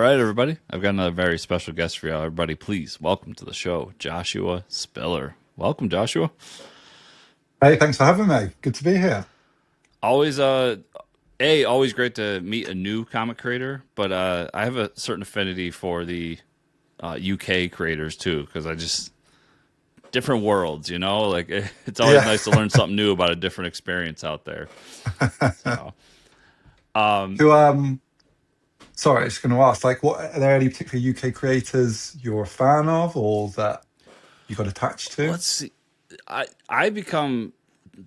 right, everybody. I've got another very special guest for y'all. Everybody, please welcome to the show, Joshua Spiller. Welcome, Joshua. Hey, thanks for having me. Good to be here. Always, always great to meet a new comic creator. But I have a certain affinity for the UK creators too, because I just different worlds. Like it's always Yeah. nice to learn something new about a different experience out there. So, um, So, sorry, I was just going to ask, like, what are there any particular UK creators you're a fan of, or that you got attached to? let's see. I become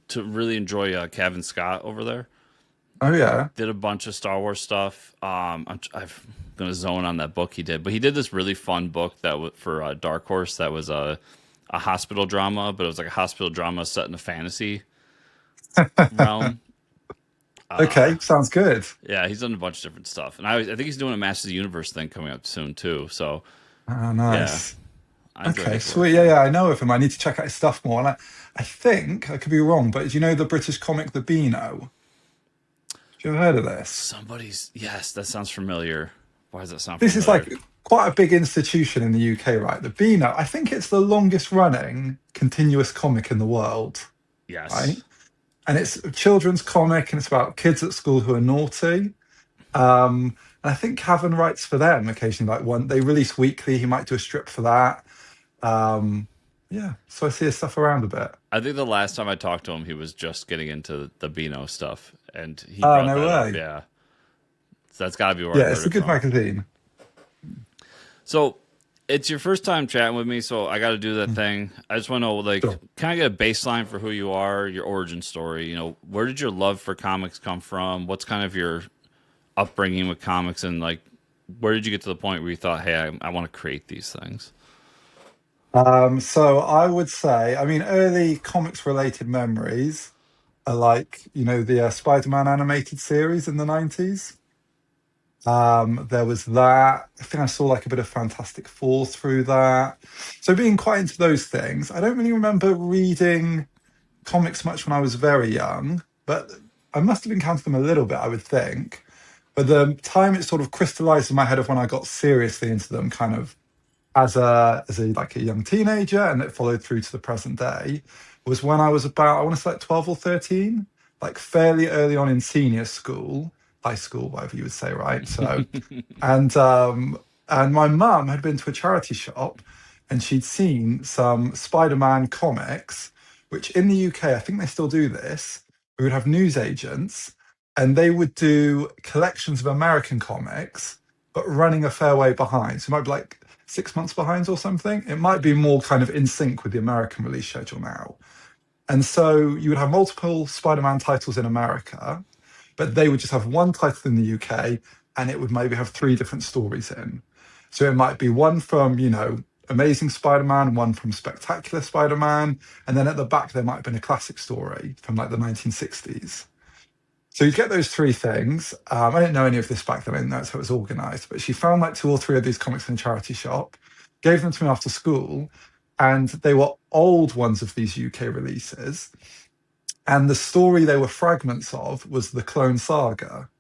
to really enjoy Kevin Scott over there. Oh yeah. Did a bunch of Star Wars stuff. I'm gonna zone on that book he did, but he did this really fun book that was for Dark Horse that was a hospital drama, but it was like a hospital drama set in a fantasy realm. Uh, Okay, sounds good. yeah, he's done a bunch of different stuff, and I think he's doing a Masters of the Universe thing coming up soon too. So Oh, yeah, nice. I enjoy Okay, his work. sweet. Yeah, Yeah. yeah, I know of him. I need to check out his stuff more. And I think I could be wrong, but do you know the British comic The Beano? Have you ever heard of this? Somebody's yes, that sounds familiar. Why does that sound This is familiar? like quite a big institution in the UK, right? The Beano. I think it's the longest running continuous comic in the world, right? Yes. And it's a children's comic, and it's about kids at school who are naughty. And I think Cavan writes for them occasionally. Like one, they release weekly. He might do a strip for that. Um, yeah, so I see his stuff around a bit. I think the last time I talked to him, he was just getting into the Beano stuff, and he Oh, brought no that up. way. Yeah, so that's got to be where I Yeah, heard it's a it good from. magazine. So it's your first time chatting with me, so I got to do that Mm, thing. I just want to know, like, sure. can I get a baseline for who you are, your origin story? Where did your love for comics come from? What's kind of your upbringing with comics, and like, where did you get to the point where you thought, hey, I want to create these things? So I would say, I mean, early comics related memories are like, the Spider-Man animated series in the 90s. There was that. I think I saw like a bit of Fantastic Four through that. So being quite into those things. I don't really remember reading comics much when I was very young, but I must have encountered them a little bit, I would think. But the time it sort of crystallized in my head of when I got seriously into them, kind of as a like a young teenager, and it followed through to the present day, was when I was about, I want to say like 12 or 13, like fairly early on in senior school, high school, whatever you would say, right? So and my mum had been to a charity shop, and she'd seen some Spider-Man comics, which in the UK, I think they still do this. We would have news agents, and they would do collections of American comics, but running a fair way behind. So it might be like 6 months behind or something. It might be more kind of in sync with the American release schedule now. And so you would have multiple Spider-Man titles in America, but they would just have one title in the UK, and it would maybe have three different stories in. So it might be one from, Amazing Spider-Man, one from Spectacular Spider-Man, and then at the back there might have been a classic story from like the 1960s. So you'd get those three things. I didn't know any of this back then. I didn't know how it was organized, but she found like two or three of these comics in a charity shop, gave them to me after school, and they were old ones of these UK releases. And the story they were fragments of was the Clone Saga.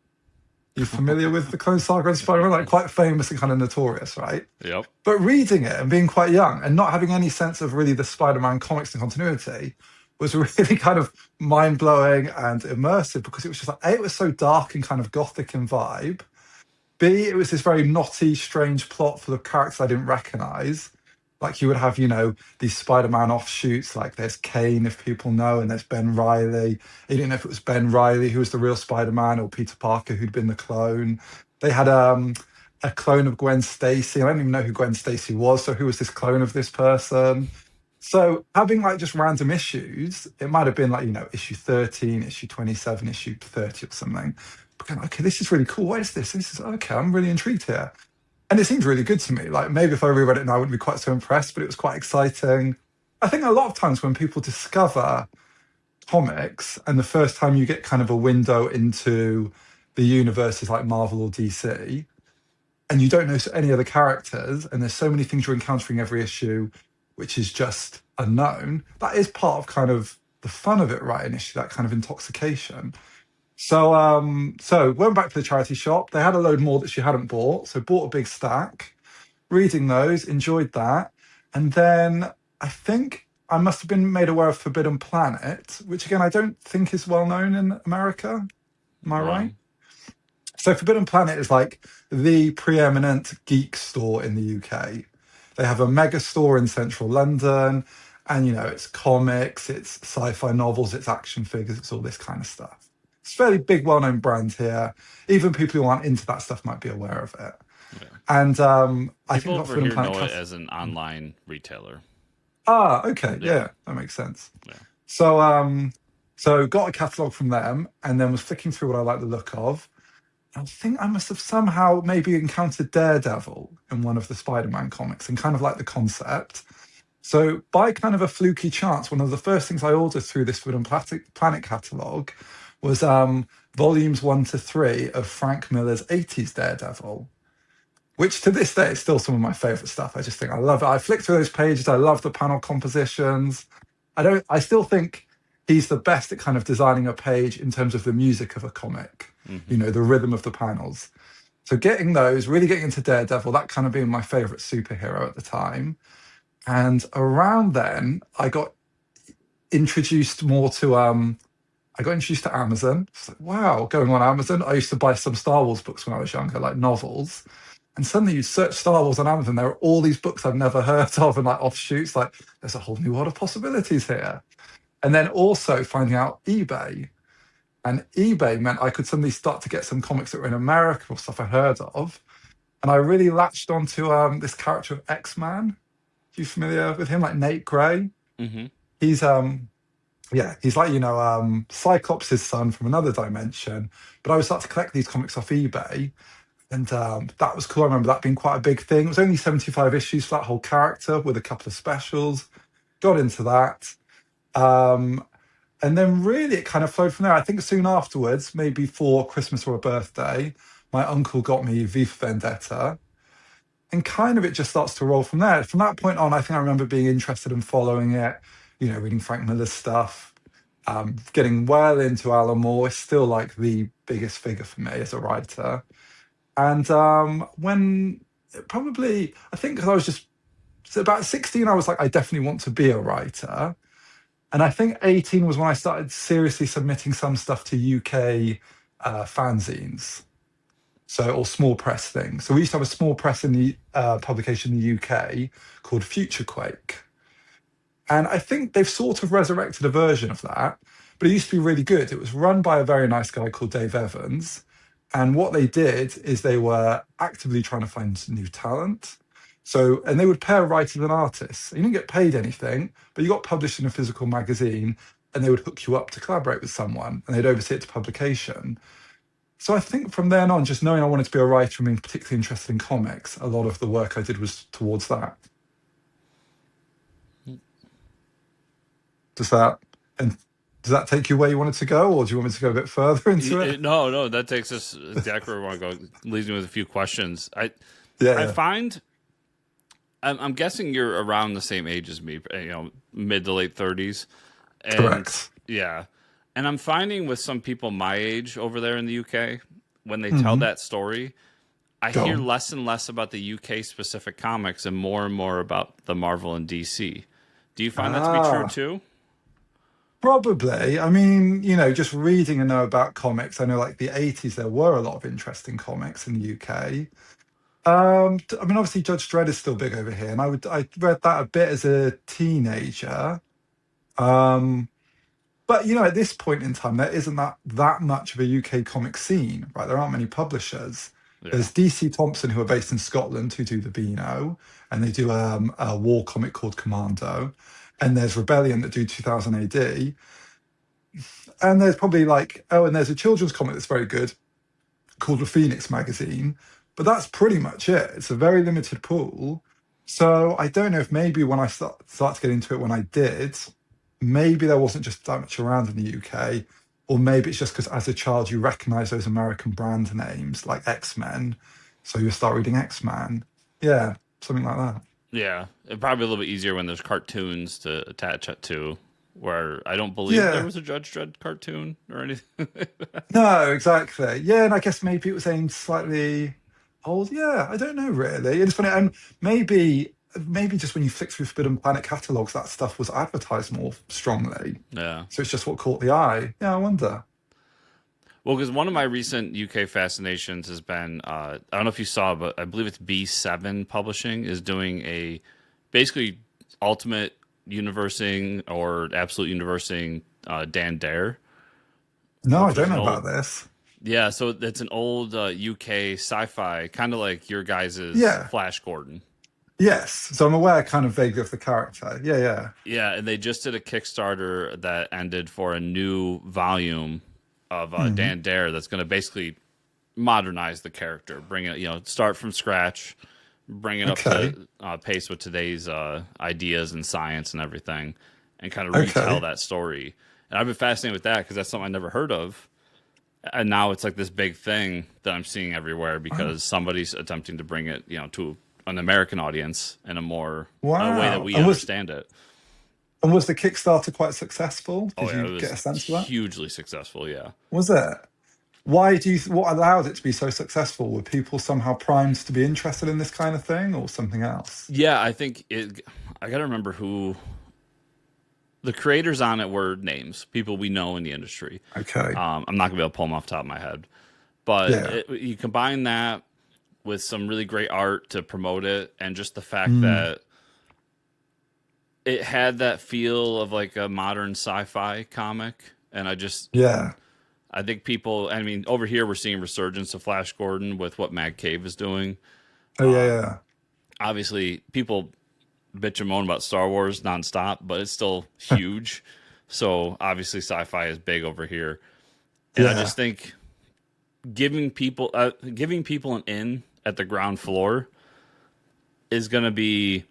You familiar with the Clone Saga and Spider-Man? Like quite famous and kind of notorious, right? Yep. But reading it and being quite young and not having any sense of really the Spider-Man comics and continuity was really kind of mind-blowing and immersive, because it was just like, A, it was so dark and kind of gothic in vibe. B, it was this very knotty, strange plot full of characters I didn't recognize. Like you would have, these Spider-Man offshoots, like there's Kane, if people know, and there's Ben Riley. You didn't know if it was Ben Riley who was the real Spider-Man or Peter Parker who'd been the clone. They had a clone of Gwen Stacy. I don't even know who Gwen Stacy was, so who was this clone of this person? So having like just random issues, it might have been like, issue 13, issue 27, issue 30 or something. But going, okay, this is really cool. What is this? This is okay, I'm really intrigued here. And it seemed really good to me. Like maybe if I reread it now, I wouldn't be quite so impressed, but it was quite exciting. I think a lot of times when people discover comics and the first time you get kind of a window into the universes like Marvel or DC, and you don't know any other characters, and there's so many things you're encountering every issue, which is just unknown, that is part of kind of the fun of it, right? Initially, that kind of intoxication. So went back to the charity shop. They had a load more that she hadn't bought, so bought a big stack. Reading those, enjoyed that, and then I think I must have been made aware of Forbidden Planet, which again I don't think is well known in America. Am I right? Wrong. So Forbidden Planet is like the preeminent geek store in the UK. They have a mega store in central London, and it's comics, it's sci-fi novels, it's action figures, it's all this kind of stuff. It's a fairly big, well-known brand here. Even people who aren't into that stuff might be aware of it. Yeah. And I think People I got over Forbidden here Planet know it Cafe. as an online retailer. Ah, okay, Yeah. yeah, that makes sense. Yeah. So got a catalogue from them, and then was flicking through what I like the look of. I think I must have somehow maybe encountered Daredevil in one of the Spider-Man comics and kind of like the concept. So by kind of a fluky chance, one of the first things I ordered through this Food and Planet catalogue was volumes 1 to 3 of Frank Miller's 80s Daredevil, which to this day is still some of my favorite stuff. I just think I love it. I flick through those pages. I love the panel compositions. I still think he's the best at kind of designing a page in terms of the music of a comic, Hmm. the rhythm of the panels. So getting those, really getting into Daredevil, that kind of being my favorite superhero at the time. And around then, introduced more to I got introduced to Amazon. It's like, wow, going on Amazon. I used to buy some Star Wars books when I was younger, like novels. And suddenly you search Star Wars on Amazon, there are all these books I've never heard of and like offshoots. Like there's a whole new world of possibilities here. And then also finding out eBay. And eBay meant I could suddenly start to get some comics that were in America or stuff I heard of. And I really latched onto this character of X-Man. Are you familiar with him? Like Nate Gray? Hmm. He's yeah, he's like, Cyclops' son from another dimension. But I would start to collect these comics off eBay. And that was cool. I remember that being quite a big thing. It was only 75 issues for that whole character with a couple of specials. Got into that. Um, and then really it kind of flowed from there. I think soon afterwards, maybe for Christmas or a birthday, my uncle got me V for Vendetta. And kind of it just starts to roll from there. From that point on, I think I remember being interested in following it, reading Frank Miller's stuff, getting well into Alan Moore. Is still like the biggest figure for me as a writer. And when probably, I think because I was just so about 16, I was like, I definitely want to be a writer. And I think 18 was when I started seriously submitting some stuff to UK fanzines, or small press things. So we used to have a small press in the publication in the UK called Futurequake. And I think they've sort of resurrected a version of that, but it used to be really good. It was run by a very nice guy called Dave Evans. And what they did is they were actively trying to find new talent. And they would pair writers and artists. You didn't get paid anything, but you got published in a physical magazine and they would hook you up to collaborate with someone and they'd oversee it to publication. So I think from then on, just knowing I wanted to be a writer and being particularly interested in comics, a lot of the work I did was towards that. Does that and does that take you where you wanted to go, or do you want me to go a bit further into it? No, no, that takes us exactly where we want to go. Leaves me with a few questions. Yeah, I yeah, find I'm guessing you're around the same age as me, mid to late 30s, and correct. yeah, and I'm finding with some people my age over there in the UK, when they tell Hmm. that story, I Go hear on. less and less about the UK specific comics and more about the Marvel and DC. Do you find that to be true Ah, too? probably. I mean, just reading and know about comics. I know, like the 80s, there were a lot of interesting comics in the UK. I mean, obviously, Judge Dredd is still big over here, and I read that a bit as a teenager. Um, but at this point in time, there isn't that much of a UK comic scene, right? There aren't many publishers. Yeah. There's DC Thompson, who are based in Scotland, who do the Beano, and they do a war comic called Commando. And there's Rebellion that do 2000 AD. And there's probably and there's a children's comic that's very good called the Phoenix magazine, but that's pretty much it. It's a very limited pool. So I don't know if maybe when I start to get into it when I did, maybe there wasn't just that much around in the UK, or maybe it's just because as a child you recognize those American brand names like X-Men, so you start reading X-Men. Yeah, something like that. Yeah, it probably a little bit easier when there's cartoons to attach it to. where I don't believe there Yeah. was a Judge Dredd cartoon or anything. No, exactly. Yeah, and I guess maybe it was aimed slightly old. Yeah, I don't know really. It's funny, and maybe just when you flick through Forbidden Planet catalogs, that stuff was advertised more strongly. Yeah. So it's just what caught the eye. Yeah, I wonder. Well, because one of my recent UK fascinations has been, I don't know if you saw, but I believe it's B7 Publishing is doing a basically ultimate universing or absolute universing Dan Dare, No, I which was don't an know old, about this. yeah, so it's an old UK sci-fi, kind of like your guys's Yeah. Flash Gordon. Yes. So I'm aware kind of vaguely of the character. Yeah, yeah. Yeah, and they just did a Kickstarter that ended for a new volume of Hmm. Dan Dare that's going to basically modernize the character, bring it, start from scratch, bring it up Okay. to pace with today's ideas and science and everything, and kind of retell Okay. that story. And I've been fascinated with that because that's something I never heard of. And now it's like this big thing that I'm seeing everywhere Wow. because somebody's attempting to bring it, to an American audience in a way that Wow. we understand it. And was the Kickstarter quite successful? Oh Did yeah, you it get a was sense of that? hugely successful. Yeah, Was it? Why do you, what allowed it to be so successful? Were people somehow primed to be interested in this kind of thing or something else? yeah. I think it. I gotta remember who the creators on it were names, people we know in the industry. Okay. I'm not gonna be able to pull them off the top of my head, but Yeah. you combine that with some really great art to promote it, and just the fact Mm. that it had that feel of like a modern sci-fi comic, and Yeah. I think people. I mean, over here we're seeing resurgence of Flash Gordon with what Mag Cave is doing. Oh, yeah, yeah. Obviously, people bitch and moan about Star Wars nonstop, but it's still huge. So obviously, sci-fi is big over here, and I Yeah. just think giving people an in at the ground floor is going to be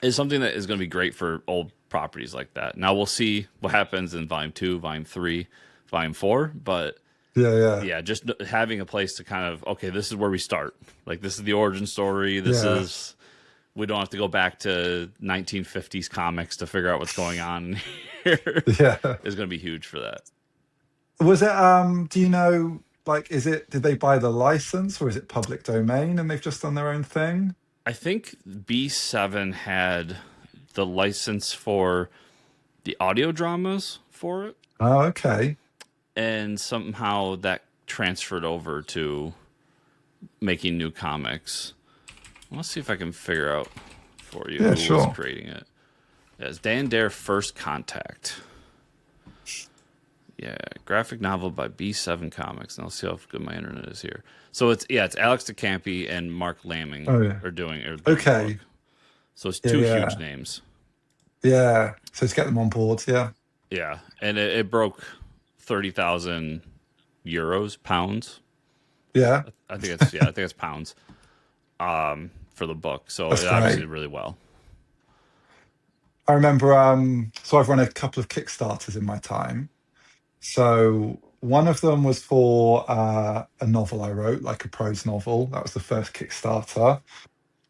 is something that is going to be great for old properties like that. Now we'll see what happens in Volume 2, Volume 3, Volume 4, but Yeah, yeah. yeah, just having a place to kind of, okay, this is where we start. Like, this is the origin story. Yeah. We don't have to go back to 1950s comics to figure out what's going on here. Yeah. Is going to be huge for that. Was it, do you know, like, did they buy the license or is it public domain and they've just done their own thing? I think B7 had the license for the audio dramas for it, Oh, okay. and somehow that transferred over to making new comics. Let's see if I can figure out for you Yeah, who was sure. creating it. It's Dan Dare First Contact. Yeah, graphic novel by B7 Comics. And I'll see how good my internet is here. So it's Alex DeCampi and Mark Lamming Oh, yeah. are doing the book. Okay. So it's Yeah, two huge yeah. names. Yeah. So to get them on board. Yeah. Yeah, and it broke 30,000 euros, pounds. Yeah. I think it's pounds. For the book, so That's it obviously great. did really well. I remember, so I've run a couple of Kickstarters in my time. So one of them was for a novel I wrote, like a prose novel. That was the first Kickstarter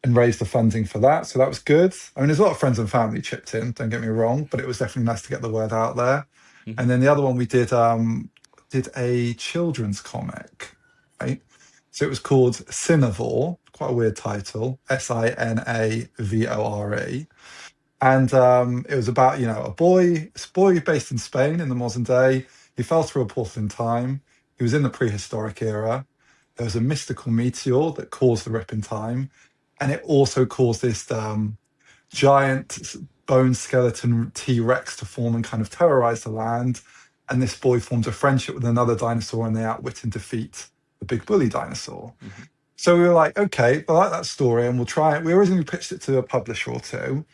and raised the funding for that. So that was good. I mean, there's a lot of friends and family chipped in, don't get me wrong, but it was definitely nice to get the word out there. Hmm. And then the other one we did a children's comic, right? So it was called Cinevore, quite a weird title, Sinavore. And it was about, a boy based in Spain in the modern day. He fell through a portal in time. He was in the prehistoric era. There was a mystical meteor that caused the rip in time, and it also caused this giant bone skeleton T-Rex to form and kind of terrorize the land. And this boy formed a friendship with another dinosaur, and they outwit and defeat the big bully dinosaur. Hmm. So we were like, okay, I like that story, and we'll try it. We originally pitched it to a publisher or two.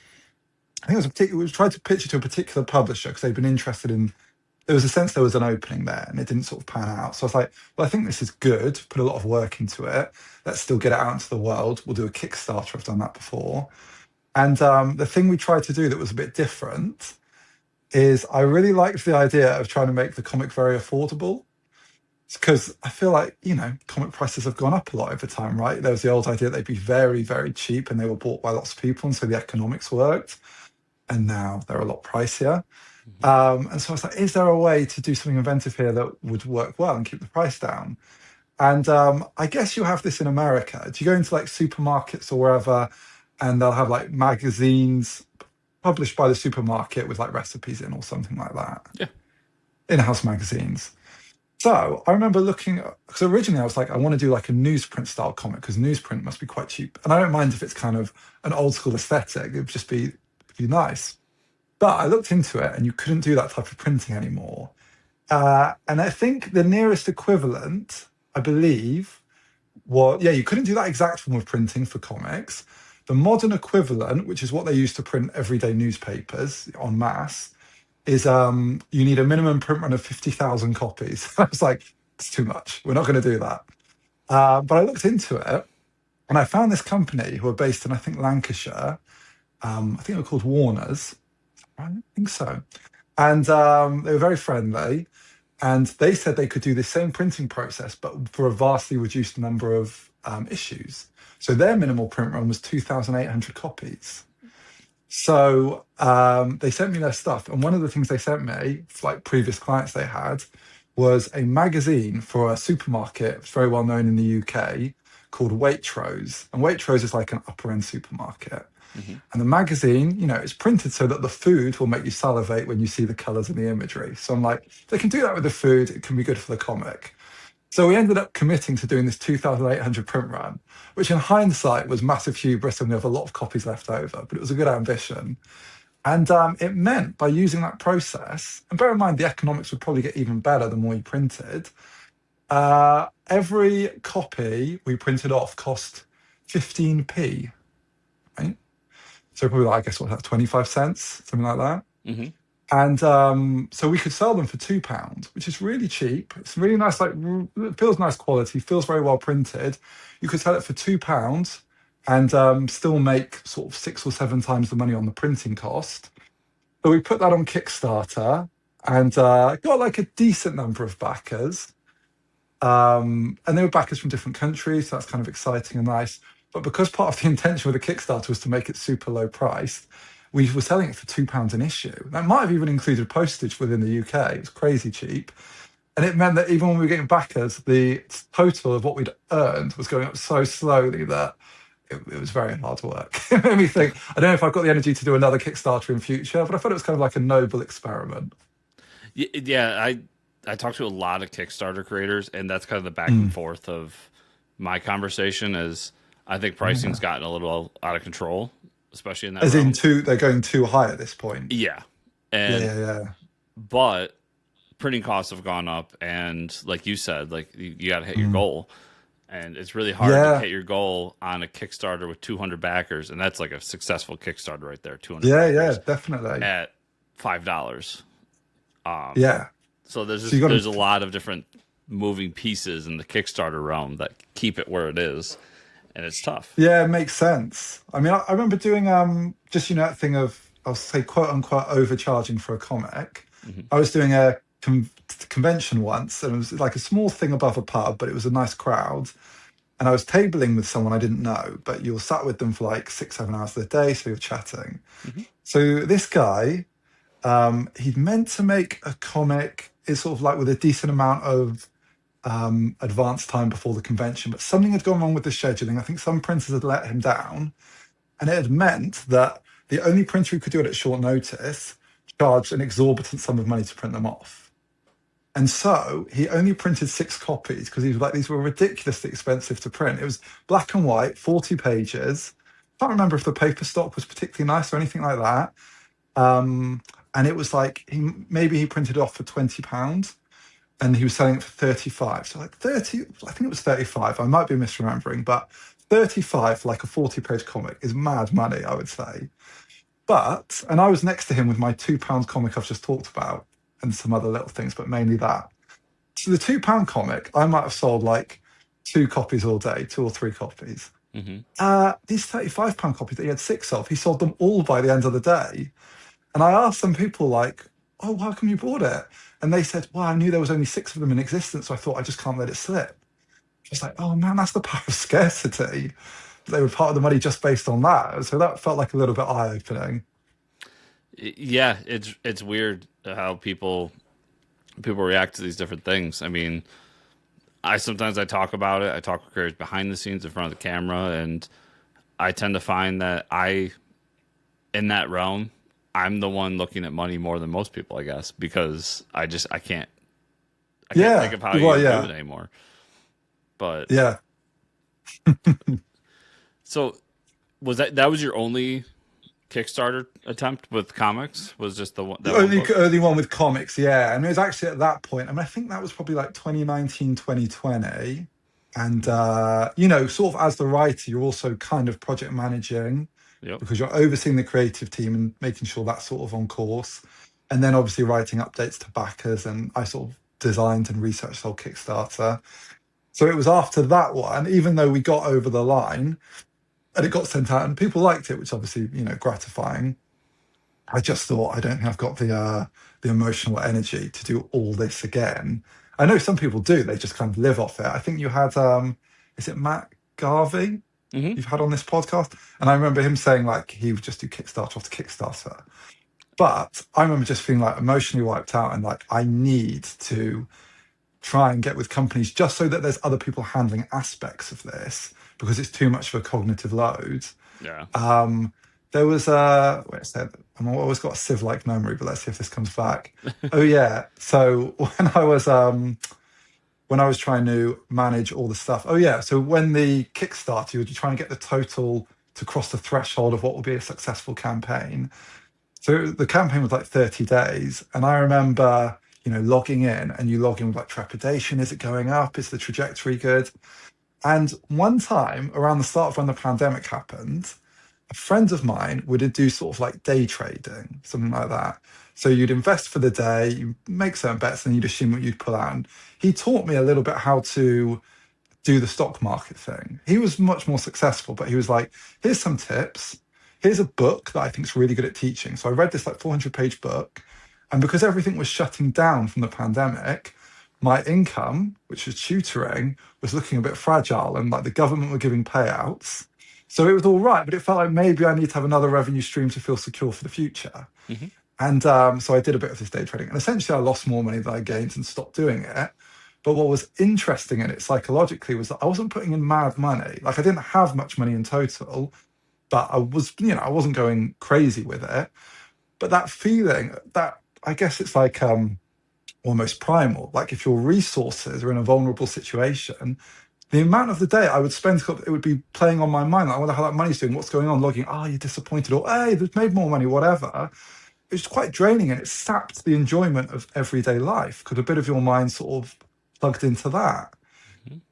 I think it was we tried to pitch it to a particular publisher because they've been interested in. There was a sense there was an opening there, and it didn't sort of pan out. So I was like, well, I think this is good. Put a lot of work into it. Let's still get it out into the world. We'll do a Kickstarter. I've done that before. And the thing we tried to do that was a bit different is I really liked the idea of trying to make the comic very affordable. Because I feel like, comic prices have gone up a lot over time, right? There was the old idea that they'd be very, very cheap and they were bought by lots of people. And so the economics worked. And now they're a lot pricier. And so I was like, is there a way to do something inventive here that would work well and keep the price down? And I guess you have this in America. Do you go into like supermarkets or wherever, and they'll have like magazines published by the supermarket with like recipes in or something like that, Yeah. in-house magazines. So I remember looking, because originally I was like, I want to do like a newsprint style comic because newsprint must be quite cheap. And I don't mind if it's kind of an old school aesthetic, it would just be nice. But I looked into it and you couldn't do that type of printing anymore. And I think the nearest equivalent, I believe, yeah, you couldn't do that exact form of printing for comics. The modern equivalent, which is what they use to print everyday newspapers en masse, is you need a minimum print run of 50,000 copies. I was like, it's too much. We're not going to do that. But I looked into it and I found this company who are based in, I think, Lancashire. I think they were called Warners. I don't think so. And they were very friendly. And they said they could do the same printing process, but for a vastly reduced number of issues. So their minimal print run was 2,800 copies. So they sent me their stuff. And one of the things they sent me, like previous clients they had, was a magazine for a supermarket. It's very well known in the UK called Waitrose. And Waitrose is like an upper end supermarket. Hmm. And the magazine, it's printed so that the food will make you salivate when you see the colors and the imagery. So I'm like, if they can do that with the food, it can be good for the comic. So we ended up committing to doing this 2,800 print run, which in hindsight was massive hubris and we have a lot of copies left over, but it was a good ambition. And it meant by using that process, and bear in mind the economics would probably get even better the more you printed, every copy we printed off cost 15p, right? So probably like, I guess what's that, 25 cents, something like that. Hmm. And so we could sell them for £2, which is really cheap. It's really nice, like it feels nice quality, feels very well printed. You could sell it for £2 and still make sort of 6 or 7 times the money on the printing cost. So we put that on Kickstarter and got like a decent number of backers. And they were backers from different countries, so that's kind of exciting and nice. But because part of the intention with the Kickstarter was to make it super low priced, we were selling it for £2 an issue. That might have even included postage within the UK. It was crazy cheap. And it meant that even when we were getting backers, the total of what we'd earned was going up so slowly that it was very hard work. It made me think, I don't know if I've got the energy to do another Kickstarter in future, but I thought it was kind of like a noble experiment. Yeah, I talked to a lot of Kickstarter creators, and that's kind of the back and Mm. forth of my conversation. Is I think pricing's Yeah. gotten a little out of control, especially in that As in realm. they're going too high at this point. Yeah, Yeah, and yeah, yeah. but printing costs have gone up, and like you said, like you got to hit your Mm. goal, and it's really hard to Yeah, hit your goal on a Kickstarter with 200 backers, and that's like a successful Kickstarter right there, 200 yeah, yeah, backers definitely. at $5. Um, Yeah. so So you got there's a to, lot of different moving pieces in the Kickstarter realm that keep it where it is, and it's tough. yeah, it makes sense. I mean, I remember doing just that thing of I'll say quote unquote overcharging for a comic. Hmm. I was doing a convention once, and it was like a small thing above a pub, but it was a nice crowd. And I was tabling with someone I didn't know, but you were sat with them for like 6, 7 hours of the day, so you're chatting. Hmm. So this guy, he'd meant to make a comic, is sort of like with a decent amount of advance time before the convention, but something had gone wrong with the scheduling. I think some printers had let him down, and it had meant that the only printer who could do it at short notice charged an exorbitant sum of money to print them off. And so he only printed 6 copies because he was like, these were ridiculously expensive to print. It was black and white, 40 pages. Can't remember if the paper stock was particularly nice or anything like that. And it was like maybe he printed it off for £20 and he was selling it for 35. So like 30, I think it was 35. I might be misremembering, but 35 for like a 40-page comic is mad money, I would say. And I was next to him with my £2 comic I've just talked about and some other little things, but mainly that. So the £2 comic, I might have sold like 2 copies all day, 2 or 3 copies. Hmm. These £35 copies that he had 6 of, he sold them all by the end of the day. And I asked some people like, oh, how come you bought it? And they said, well, I knew there was only 6 of them in existence, so I thought I just can't let it slip. I was like, oh man, that's the power of scarcity. They were part of the money just based on that. So that felt like a little bit eye-opening. Yeah, it's weird how people react to these different things. I mean, I talk about it. I talk with creators behind the scenes in front of the camera, and I tend to find that in that realm, I'm the one looking at money more than most people, I guess, because I can't think Yeah, of how you well, even do it yeah, anymore. But yeah. so that was your only Kickstarter attempt with comics? Was just The that one book? only one with comics, yeah. And it was actually at that point, I mean, I think that was probably like 2019, 2020. And, sort of as the writer, you're also kind of project managing Yep. because you're overseeing the creative team and making sure that's sort of on course. And then obviously writing updates to backers. And I sort of designed and researched the whole Kickstarter. So it was after that one, even though we got over the line and it got sent out and people liked it, which obviously, gratifying. I just thought I don't think I've got the emotional energy to do all this again. I know some people do; they just kind of live off it. I think you had is it Matt Garvey Hmm. you've had on this podcast, and I remember him saying like he would just do Kickstarter after Kickstarter. But I remember just feeling like emotionally wiped out and like I need to try and get with companies just so that there's other people handling aspects of this because it's too much of a cognitive load. Yeah. um, there was wait a second. I've always got a sieve-like memory, but let's see if this comes back. Oh yeah. So when I was trying to manage all the stuff. Oh yeah. So when the Kickstarter, you were trying to get the total to cross the threshold of what would be a successful campaign. So the campaign was like 30 days. And I remember, logging in and you log in with like trepidation. Is it going up? Is the trajectory good? And one time around the start of when the pandemic happened, a friend of mine would do sort of like day trading, something like that. So you'd invest for the day, you make certain bets, and you'd assume what you'd pull out. And he taught me a little bit how to do the stock market thing. He was much more successful, but he was like, here's some tips. Here's a book that I think is really good at teaching. So I read this like 400-page book. And because everything was shutting down from the pandemic, my income, which was tutoring, was looking a bit fragile and like the government were giving payouts. So it was all right, but it felt like maybe I need to have another revenue stream to feel secure for the future. Hmm. And so I did a bit of this day trading. And essentially, I lost more money than I gained and stopped doing it. But what was interesting in it psychologically was that I wasn't putting in mad money. Like I didn't have much money in total, but I was, I wasn't going crazy with it. But that feeling, that I guess it's like almost primal. Like if your resources are in a vulnerable situation, the amount of the day I would spend, it would be playing on my mind. Like, I wonder how that money's doing, what's going on, logging, oh, you're disappointed, or hey, they've made more money, whatever. It's quite draining and it sapped the enjoyment of everyday life because a bit of your mind sort of plugged into that.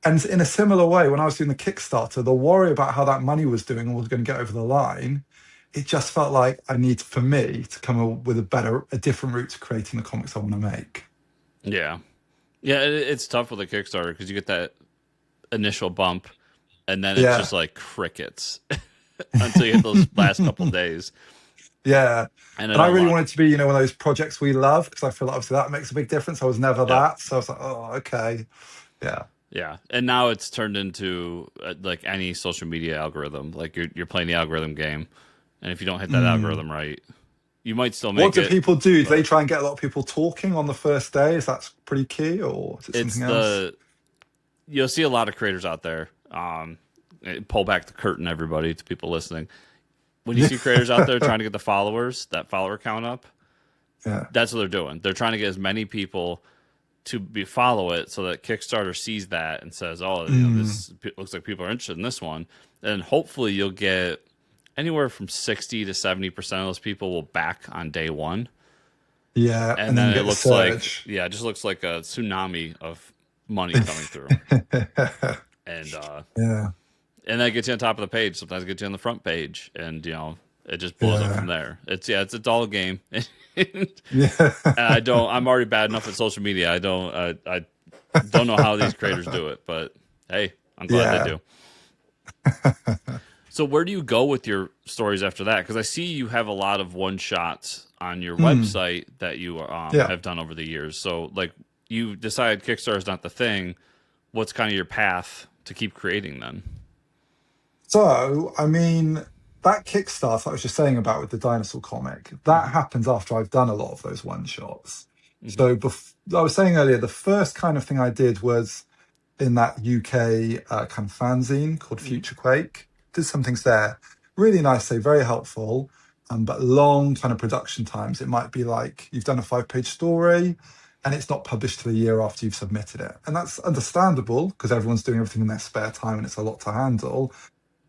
And in a similar way, when I was doing the Kickstarter, the worry about how that money was doing and was going to get over the line, it just felt like I need for me to come up with a different route to creating the comics I want to make. Yeah. Yeah, it's tough with a Kickstarter because you get that initial bump, and then it's Yeah. just like crickets until you hit those last couple days, Yeah. and it And I really unlocks. wanted to be, one of those projects we love because I feel like obviously that makes a big difference. I was never Yep. that. So I was like, oh, okay. Yeah. Yeah, and now it's turned into like any social media algorithm. Like you're playing the algorithm game, and if you don't hit that Mm. algorithm right, you might still What make do it, people do? Do they but try and get a lot of people talking on the first day? Is that pretty key or is it it's something else? the you'll see a lot of creators out there. Pull back the curtain, everybody, to people listening. When you Yeah. see creators out there trying to get the followers, that follower count up, Yeah. that's what they're doing. They're trying to get as many people to be follow it so that Kickstarter sees that and says, "Oh, Mm. this looks like people are interested in this one." And hopefully, you'll get anywhere from 60 to 70% of those people will back on day one, Yeah. and And then then you it get the looks like surge. yeah, it just looks like a tsunami of money coming through, and Yeah. and that gets you on top of the page. Sometimes it gets you on the front page, and it just blows up from Yeah. there. It's all a game. And Yeah. I don't. I'm already bad enough at social media. I don't know how these creators do it, but hey, I'm glad they Yeah. do. So where do you go with your stories after that? Because I see you have a lot of one shots on your Mm. website that you Yeah. have done over the years. So like you decide Kickstarter is not the thing. What's kind of your path to keep creating then? So, I mean, that Kickstarter I was just saying about with the dinosaur comic, that happens after I've done a lot of those one shots. Hmm. So I was saying earlier, the first kind of thing I did was in that UK kind of fanzine called Hmm. Future Quake. Did some things there. Really nice, say very helpful, but long kind of production times. It might be like you've done a 5-page story and it's not published till a year after you've submitted it. And that's understandable because everyone's doing everything in their spare time and it's a lot to handle.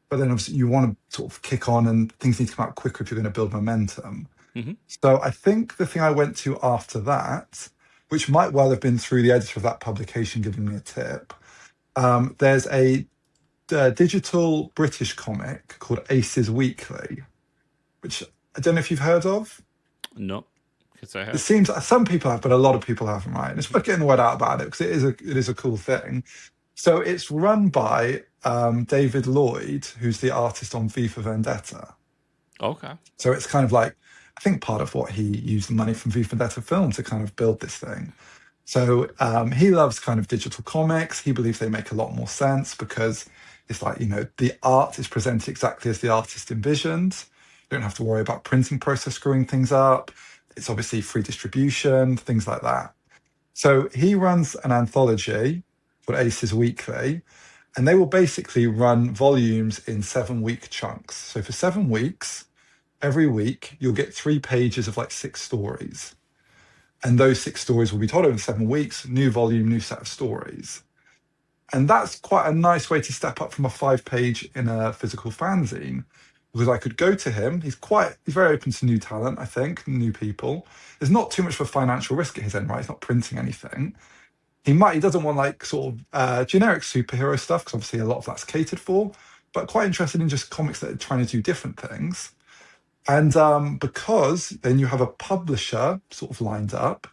But then obviously you want to sort of kick on and things need to come out quicker if you're going to build momentum. Hmm. So I think the thing I went to after that, which might well have been through the editor of that publication giving me a tip, there's a digital British comic called Aces Weekly, which I don't know if you've heard of. No, because I It have. seems some people have, but a lot of people haven't, right? And it's worth getting the word out about it because it is a cool thing. So it's run by David Lloyd, who's the artist on V for Vendetta. Okay. So it's kind of like, I think part of what he used the money from V for Vendetta film to kind of build this thing. So he loves kind of digital comics. He believes they make a lot more sense because it's like, the art is presented exactly as the artist envisioned. You don't have to worry about printing process screwing things up. It's obviously free distribution, things like that. So he runs an anthology called Aces Weekly, and they will basically run volumes in 7-week chunks. So for 7 weeks, every week, you'll get 3 pages of like 6 stories. And those 6 stories will be told over 7 weeks, new volume, new set of stories. And that's quite a nice way to step up from a 5-page in a physical fanzine. Because I could go to him. He's very open to new talent, I think, new people. There's not too much of a financial risk at his end, right? He's not printing anything. He doesn't want like sort of generic superhero stuff, because obviously a lot of that's catered for, but quite interested in just comics that are trying to do different things. And because then you have a publisher sort of lined up,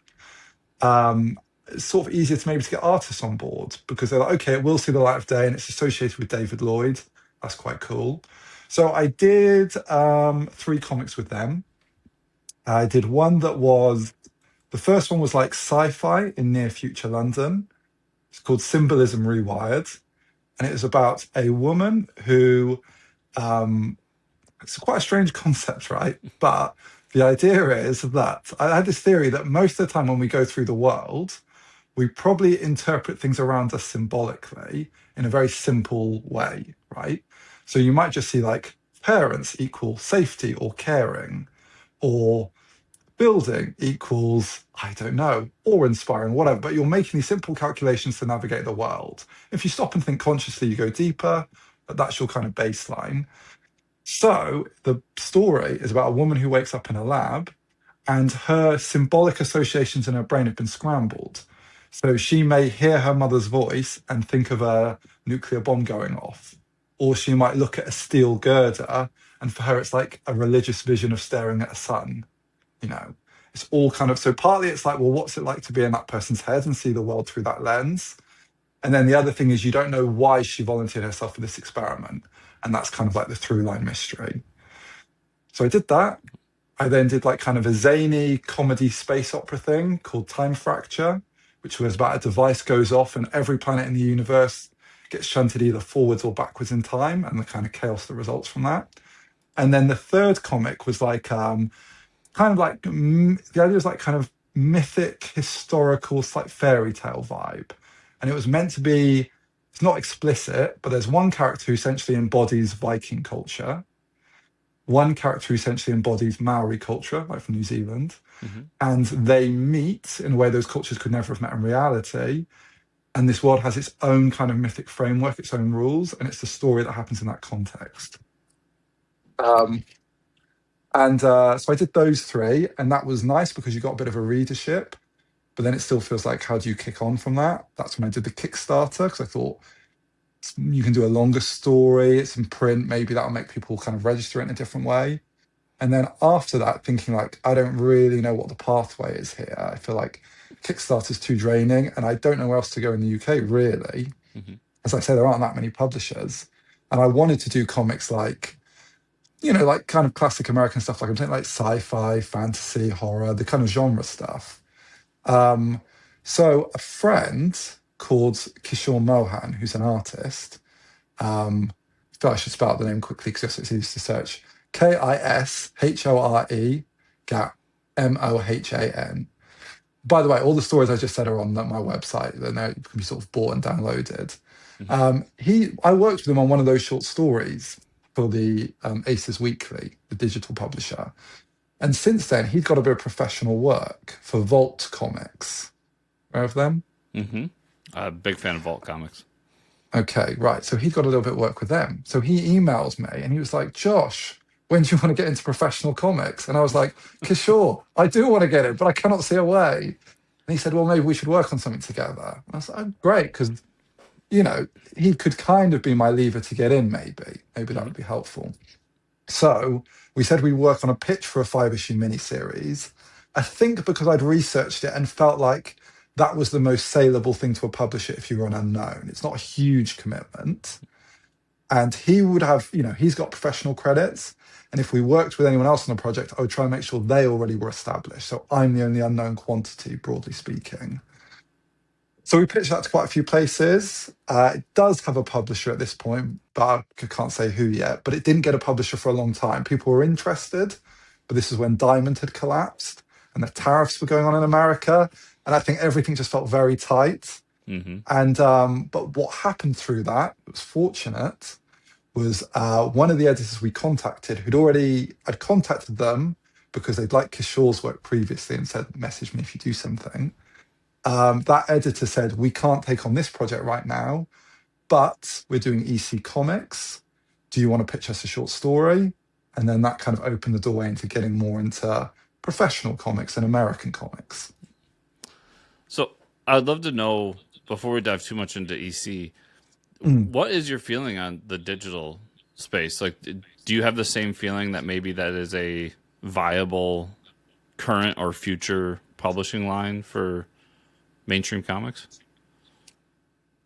it's sort of easier to maybe to get artists on board because they're like, okay, it will see the light of day and it's associated with David Lloyd. That's quite cool. So I did 3 comics with them. I did one the first one was like sci-fi in near future London. It's called Symbolism Rewired. And it was about a woman who it's quite a strange concept, right? But the idea is that I had this theory that most of the time when we go through the world, we probably interpret things around us symbolically in a very simple way, right? So you might just see like parents equal safety or caring, or building equals, I don't know, awe-inspiring, whatever. But you're making these simple calculations to navigate the world. If you stop and think consciously, you go deeper, but that's your kind of baseline. So the story is about a woman who wakes up in a lab and her symbolic associations in her brain have been scrambled. So she may hear her mother's voice and think of a nuclear bomb going off. Or she might look at a steel girder and for her it's like a religious vision of staring at a sun. It's all kind of, so partly it's like, well, what's it like to be in that person's head and see the world through that lens? And then the other thing is you don't know why she volunteered herself for this experiment. And that's kind of like the through line mystery. So I did that. I then did like kind of a zany comedy space opera thing called Time Fracture, which was about a device goes off and every planet in the universe gets shunted either forwards or backwards in time and the kind of chaos that results from that. And then the third comic was like kind of like the idea was like kind of mythic, historical, like fairy tale vibe. And it was meant to be, it's not explicit, but there's one character who essentially embodies Viking culture, one character who essentially embodies Maori culture, like from New Zealand, Hmm. and they meet in a way those cultures could never have met in reality. And this world has its own kind of mythic framework, its own rules, and it's the story that happens in that context. So I did those 3, and that was nice because you got a bit of a readership, but then it still feels like, how do you kick on from that? That's when I did the Kickstarter, because I thought you can do a longer story, it's in print, maybe that'll make people kind of register it in a different way. And then after that, thinking like, I don't really know what the pathway is here. I feel like Kickstarter's too draining, and I don't know where else to go in the UK, really. Hmm. As I say, there aren't that many publishers. And I wanted to do comics like, like kind of classic American stuff, like I'm saying, like sci-fi, fantasy, horror, the kind of genre stuff. So a friend called Kishore Mohan, who's an artist, I feel I should spell out the name quickly because it's easy to search. Kishore gap Mohan. By the way, all the stories I just said are on my website. They're now can be sort of bought and downloaded. Hmm. I worked with him on one of those short stories for the Aces Weekly, the digital publisher. And since then, he'd got a bit of professional work for Vault Comics. Aware of them? Hmm. Big fan of Vault Comics. Okay, right. So he'd got a little bit of work with them. So he emails me and he was like, Josh, when do you want to get into professional comics? And I was like, Kishore, I do want to get it, but I cannot see a way. And he said, well, maybe we should work on something together. And I was like, oh, great, because, he could kind of be my lever to get in, maybe. Maybe that Hmm. would be helpful. So we said we'd work on a pitch for a 5-issue miniseries. I think because I'd researched it and felt like that was the most saleable thing to a publisher if you were an unknown. It's not a huge commitment. And he would have, he's got professional credits. And if we worked with anyone else on the project, I would try and make sure they already were established. So I'm the only unknown quantity, broadly speaking. So we pitched that to quite a few places. It does have a publisher at this point, but I can't say who yet. But it didn't get a publisher for a long time. People were interested, but this is when Diamond had collapsed and the tariffs were going on in America. And I think everything just felt very tight. Hmm. And but what happened through that, it was fortunate, was one of the editors we contacted I'd contacted them because they'd liked Kishore's work previously and said, message me if you do something. That editor said, we can't take on this project right now, but we're doing EC Comics. Do you want to pitch us a short story? And then that kind of opened the doorway into getting more into professional comics and American comics. So I'd love to know, before we dive too much into EC, Mm. what is your feeling on the digital space? Like, do you have the same feeling that maybe that is a viable current or future publishing line for mainstream comics?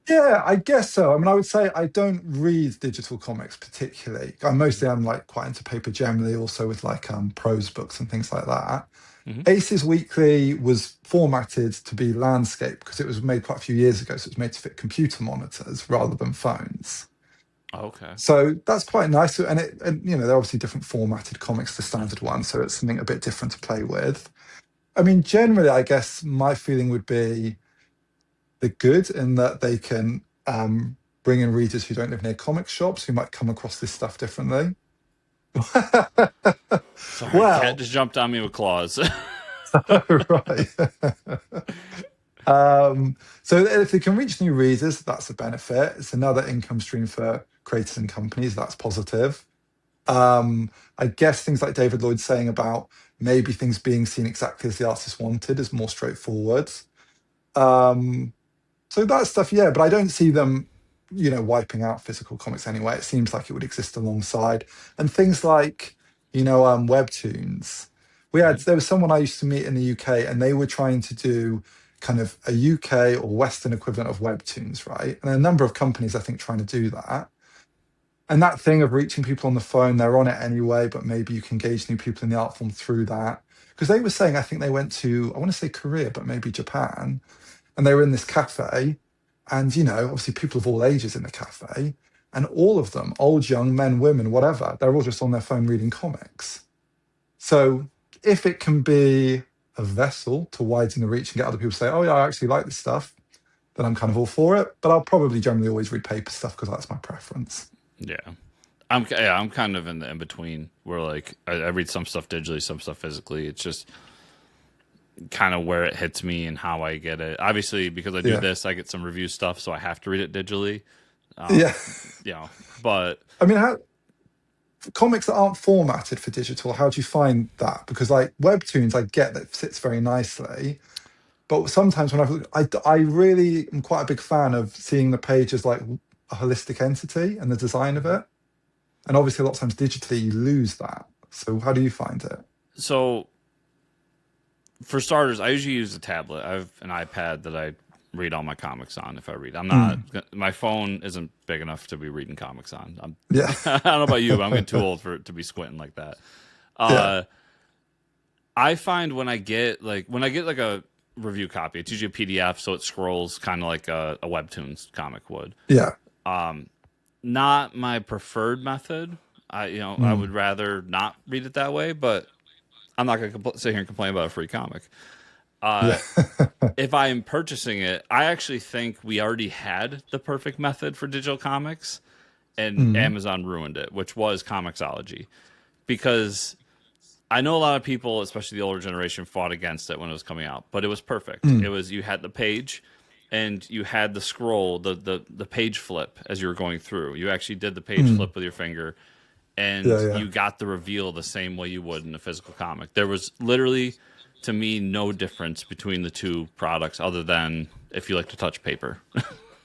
Yeah, I guess so. I mean, I would say I don't read digital comics particularly. I'm like quite into paper generally, also with like prose books and things like that. Hmm. Aces Weekly was formatted to be landscape because it was made quite a few years ago, so it was made to fit computer monitors rather than phones. Okay. So that's quite nice. And they're obviously different formatted comics to standard ones, so it's something a bit different to play with. I mean, generally, I guess my feeling would be they're good in that they can bring in readers who don't live near comic shops who might come across this stuff differently. Sorry, cat Well, just jumped on me with claws. right. So if they can reach new readers, that's a benefit. It's another income stream for creators and companies. That's positive. I guess things like David Lloyd's saying about maybe things being seen exactly as the artist wanted is more straightforward. Um, So that stuff, yeah, but I don't see them, wiping out physical comics anyway. It seems like it would exist alongside. And things like, webtoons. Mhm. There was someone I used to meet in the UK and they were trying to do kind of a UK or Western equivalent of webtoons, right? And a number of companies, I think, trying to do that. And that thing of reaching people on the phone, they're on it anyway, but maybe you can engage new people in the art form through that. Because they were saying, I think they went to, I want to say Korea, but maybe Japan, and they were in this cafe, and obviously people of all ages in the cafe, and all of them, old, young, men, women, whatever, they're all just on their phone reading comics. So if it can be a vessel to widen the reach and get other people to say, oh yeah, I actually like this stuff, then I'm kind of all for it. But I'll probably generally always read paper stuff because that's my preference. Yeah. I'm kind of in the in between where like I read some stuff digitally, some stuff physically. It's just kind of where it hits me and how I get it. Obviously, because I do Yeah. this, I get some review stuff, so I have to read it digitally. Yeah. You know, but I mean, how comics that aren't formatted for digital, how do you find that? Because like webtoons, I get that fits very nicely. But sometimes when I really am quite a big fan of seeing the page as like a holistic entity and the design of it. And obviously, a lot of times digitally, you lose that. So how do you find it? so for starters, I usually use a tablet. I have an iPad that I read all my comics on if I read. I'm not Mm, my phone isn't big enough to be reading comics on. yeah, I don't know about you, but I'm getting too old for it to be squinting like that. yeah, Uh, I find when I get like a review copy, it's usually a PDF, so it scrolls kind of like a webtoons comic would. yeah. Not my preferred method. I would rather not read it that way, but I'm not going to sit here and complain about a free comic. Yeah. If I am purchasing it, I actually think we already had the perfect method for digital comics, and Mm. Amazon ruined it, which was Comixology. Because I know a lot of people, especially the older generation, fought against it when it was coming out, but it was perfect. It Mm. was, you had the page, and you had the scroll, the page flip as you were going through. You actually did the page Mm. flip with your finger, and Yeah, yeah. you got the reveal the same way you would in a physical comic. There was literally, to me, no difference between the two products other than if you like to touch paper.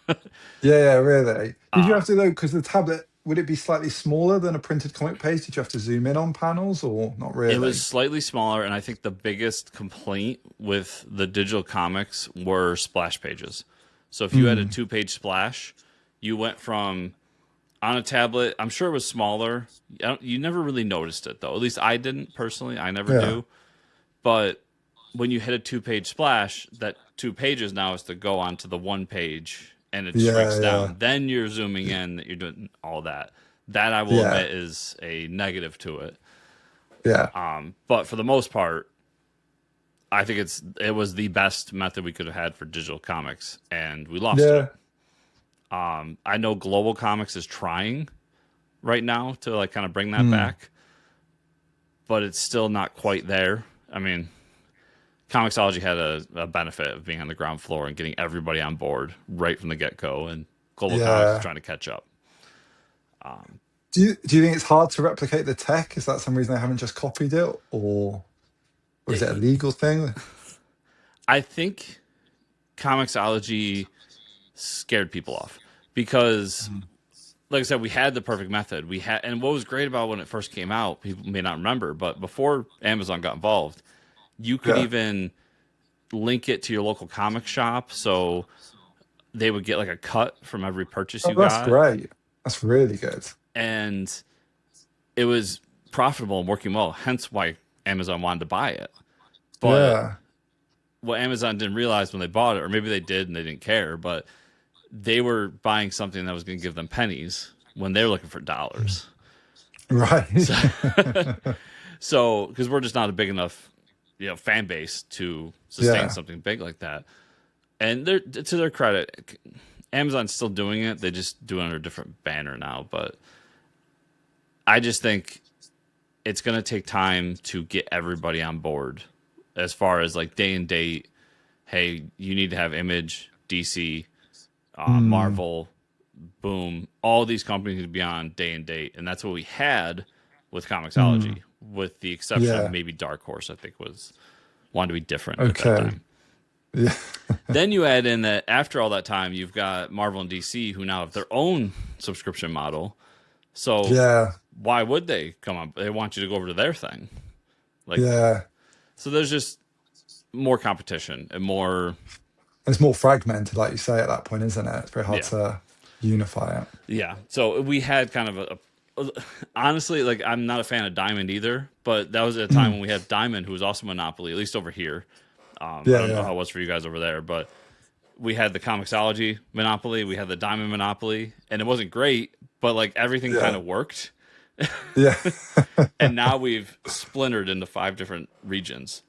Yeah, yeah, really. Did you Uh, have to though, because the tablet, would it be slightly smaller than a printed comic page? Did you have to zoom in on panels or not it was really? slightly smaller, and I think the biggest complaint with the digital comics were splash pages. So if you had a Mm. two-page splash, you went from on a tablet. I'm sure it was smaller. You never really noticed it though. At least I didn't personally. I never Yeah. do. But when you hit a two-page splash, that 2 pages now is to go onto the one page, and it shrinks Yeah, yeah. down. Then you're zooming in. That you're doing all that. That I will Yeah. admit is a negative to it. Yeah. But for the most part, I think it was the best method we could have had for digital comics, and we lost it. Yeah. I know Global Comics is trying right now to like kind of bring that Mm. back, but it's still not quite there. I mean, Comixology had a benefit of being on the ground floor and getting everybody on board right from the get go, and Global Comics is Yeah. trying to catch up. Do you think it's hard to replicate the tech? Is that some reason they haven't just copied it, or is it a It, legal thing? I think Comixology scared people off because, like I said, we had the perfect method. We had, and what was great about when it first came out, people may not remember, but before Amazon got involved, you could Yeah. even link it to your local comic shop, so they would get like a cut from every purchase Oh, you that's got, great. That's really good. and it was profitable and working well. Hence why Amazon wanted to buy it. But Yeah. what Amazon didn't realize when they bought it, or maybe they did and they didn't care, but they were buying something that was going to give them pennies when they're looking for dollars. Right. So, so because we're just not a big enough, fan base to sustain Yeah. something big like that. And they're, to their credit, Amazon's still doing it. They just do it under a different banner now. But I just think it's going to take time to get everybody on board as far as like day and date. Hey, you need to have Image, DC, Mm. Marvel, Boom. All these companies need to be on day and date. And that's what we had with Mm. Comixology, with the exception of Yeah. maybe Dark Horse, I think wanted to be different at that Okay. time. Yeah. Then you add in that after all that time, you've got Marvel and DC who now have their own subscription model. So Yeah. why would they come up? They want you to go over to their thing. Like, Yeah. so there's just more competition and more. It's more fragmented, like you say, at that point, isn't it? It's very hard Yeah. to unify it. Yeah. So we had kind of honestly, like, I'm not a fan of Diamond either, but that was at a time Mm. when we had Diamond, who was also Monopoly, at least over here. I Yeah, don't know yeah. how it was for you guys over there, but we had the Comixology Monopoly, we had the Diamond Monopoly, and it wasn't great, but like everything kind Yeah. of worked. Yeah. And now we've splintered into 5 different regions,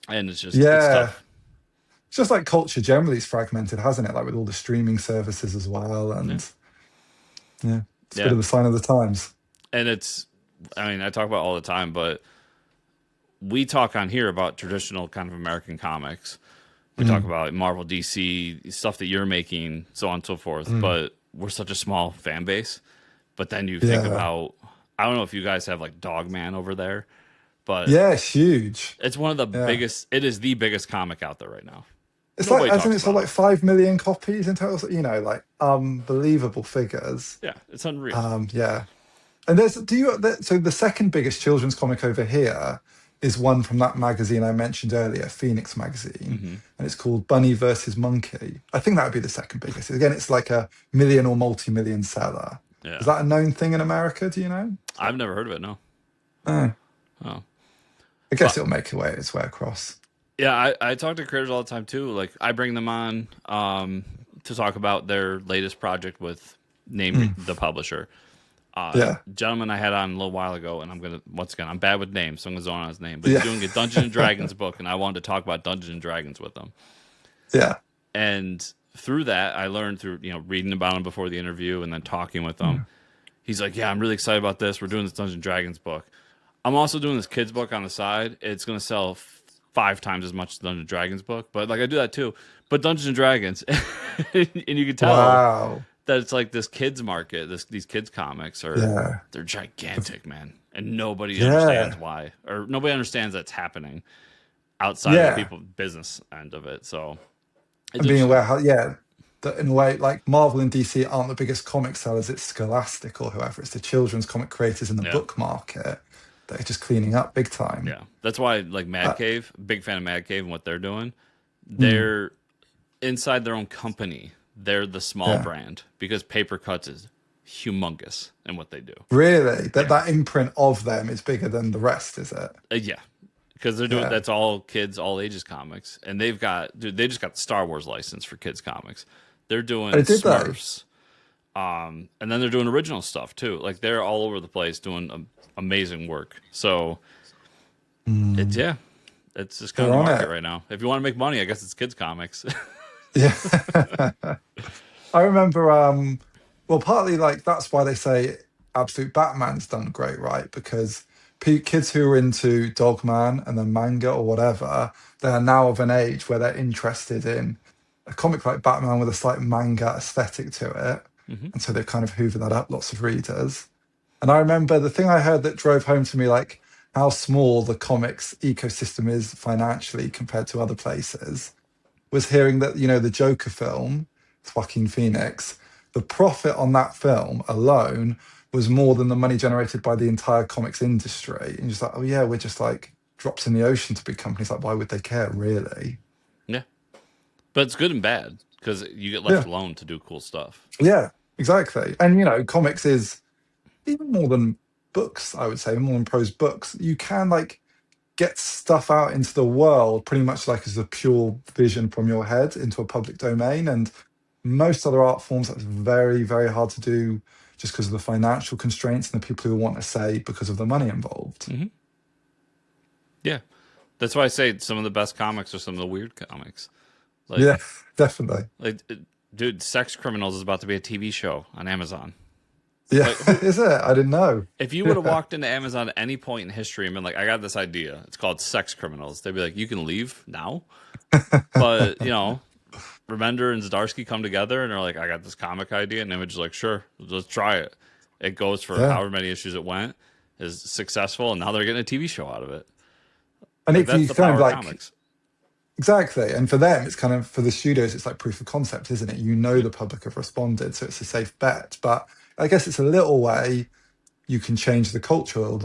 and it's Yeah. tough. It's just like culture generally is fragmented, hasn't it? Like with all the streaming services as well. Yeah. And yeah, it's a bit Yeah. of a sign of the times. And I mean, I talk about it all the time, but we talk on here about traditional kind of American comics. We talk Mm. about Marvel, DC, stuff that you're making, so on and so forth. Mm. But we're such a small fan base. But then you think Yeah. about, I don't know if you guys have like Dogman over there, but Yeah, it's huge. it's one of the Yeah. biggest, it is the biggest comic out there right now. It's like, Nobody as in talks it's sold about like it. 5 million copies in total, like unbelievable figures. Yeah, it's unreal. Yeah. And so the second biggest children's comic over here is one from that magazine I mentioned earlier, Phoenix magazine, Hmm. and it's called Bunny versus Monkey. I think that would be the second biggest. Again, it's like a million or multi-million seller. Yeah. Is that a known thing in America? Do you know? I've never heard of it, no. Oh, Oh. I guess But it'll make its way across. yeah, I talk to creators all the time too. Like I bring them on to talk about their latest project with name the publisher. Yeah. Gentleman I had on a little while ago, and I'm gonna once again I'm bad with names, so I'm gonna zone on his name. But he's Yeah. doing a Dungeons and Dragons book, and I wanted to talk about Dungeons and Dragons with him. Yeah. And through that, I learned through reading about him before the interview and then talking with him. He's like, "Yeah, I'm really excited about this. We're doing this Dungeons and Dragons book. I'm also doing this kids book on the side. It's gonna sell 5 times as much as the Dungeons and Dragons book, but like I do that too. But Dungeons and Dragons, and you can tell Wow. that it's like this kids market. These kids comics Yeah. they're gigantic, man, and nobody understands Yeah. why, or nobody understands that's happening outside of the Yeah. people business end of it. So it's And being just aware how, yeah, that in a way, like Marvel and DC aren't the biggest comic sellers, it's Scholastic or whoever, it's the children's comic creators in the yeah. book market that are just cleaning up big time. Yeah, that's why like Mad Uh, Cave, big fan of Mad Cave and what they're doing. mm, They're inside their own company. They're the small yeah. brand because Paper Cuts is humongous in what they do. Really? That Yeah, that imprint of them is bigger than the rest, is it? yeah, because they're doing Yeah. that's all kids, all ages comics, and they've got dude, they just got the Star Wars license for kids comics. They're doing Oh, did they? Smurfs, and then they're doing original stuff too. Like they're all over the place doing amazing work. So it's Mm, yeah, it's just kind they're of the on market it. right now. If you want to make money, I guess it's kids comics. Yeah. I remember, well, partly like that's why they say Absolute Batman's done great, right? Because kids who are into Dogman and then manga or whatever, they're now of an age where they're interested in a comic like Batman with a slight manga aesthetic to it. hmm And so they've kind of hoovered that up, lots of readers. And I remember the thing I heard that drove home to me, like how small the comics ecosystem is financially compared to other places, was hearing that, the Joker film, Joaquin Phoenix, the profit on that film alone was more than the money generated by the entire comics industry. And you're just like, oh yeah, we're just like drops in the ocean to big companies. Like, why would they care, really? Yeah, but it's good and bad because you get left Yeah, alone to do cool stuff. yeah, exactly. And comics is even more than books, I would say, more than prose books. You can like get stuff out into the world pretty much like as a pure vision from your head into a public domain. And most other art forms, that's very, very hard to do just because of the financial constraints and the people who want to say because of the money involved. hmm Yeah, that's why I say some of the best comics are some of the weird comics. Like, Yeah, definitely. like, dude, Sex Criminals is about to be a TV show on Amazon. Yeah, Like, who? is it? I didn't know. If you would have Yeah, walked into Amazon at any point in history and been like, "I got this idea. It's called Sex Criminals," they'd be like, "You can leave now." But Remender and Zdarsky come together and they're like, "I got this comic idea," and Image is like, "Sure, let's try it." It goes for yeah. however many issues it went, is successful, and now they're getting a TV show out of it. And Like if that's you the kind power of of like, comics. exactly. And for them, it's kind of, for the studios, it's like proof of concept, isn't it? The public have responded, so it's a safe bet. But I guess it's a little way you can change the cultural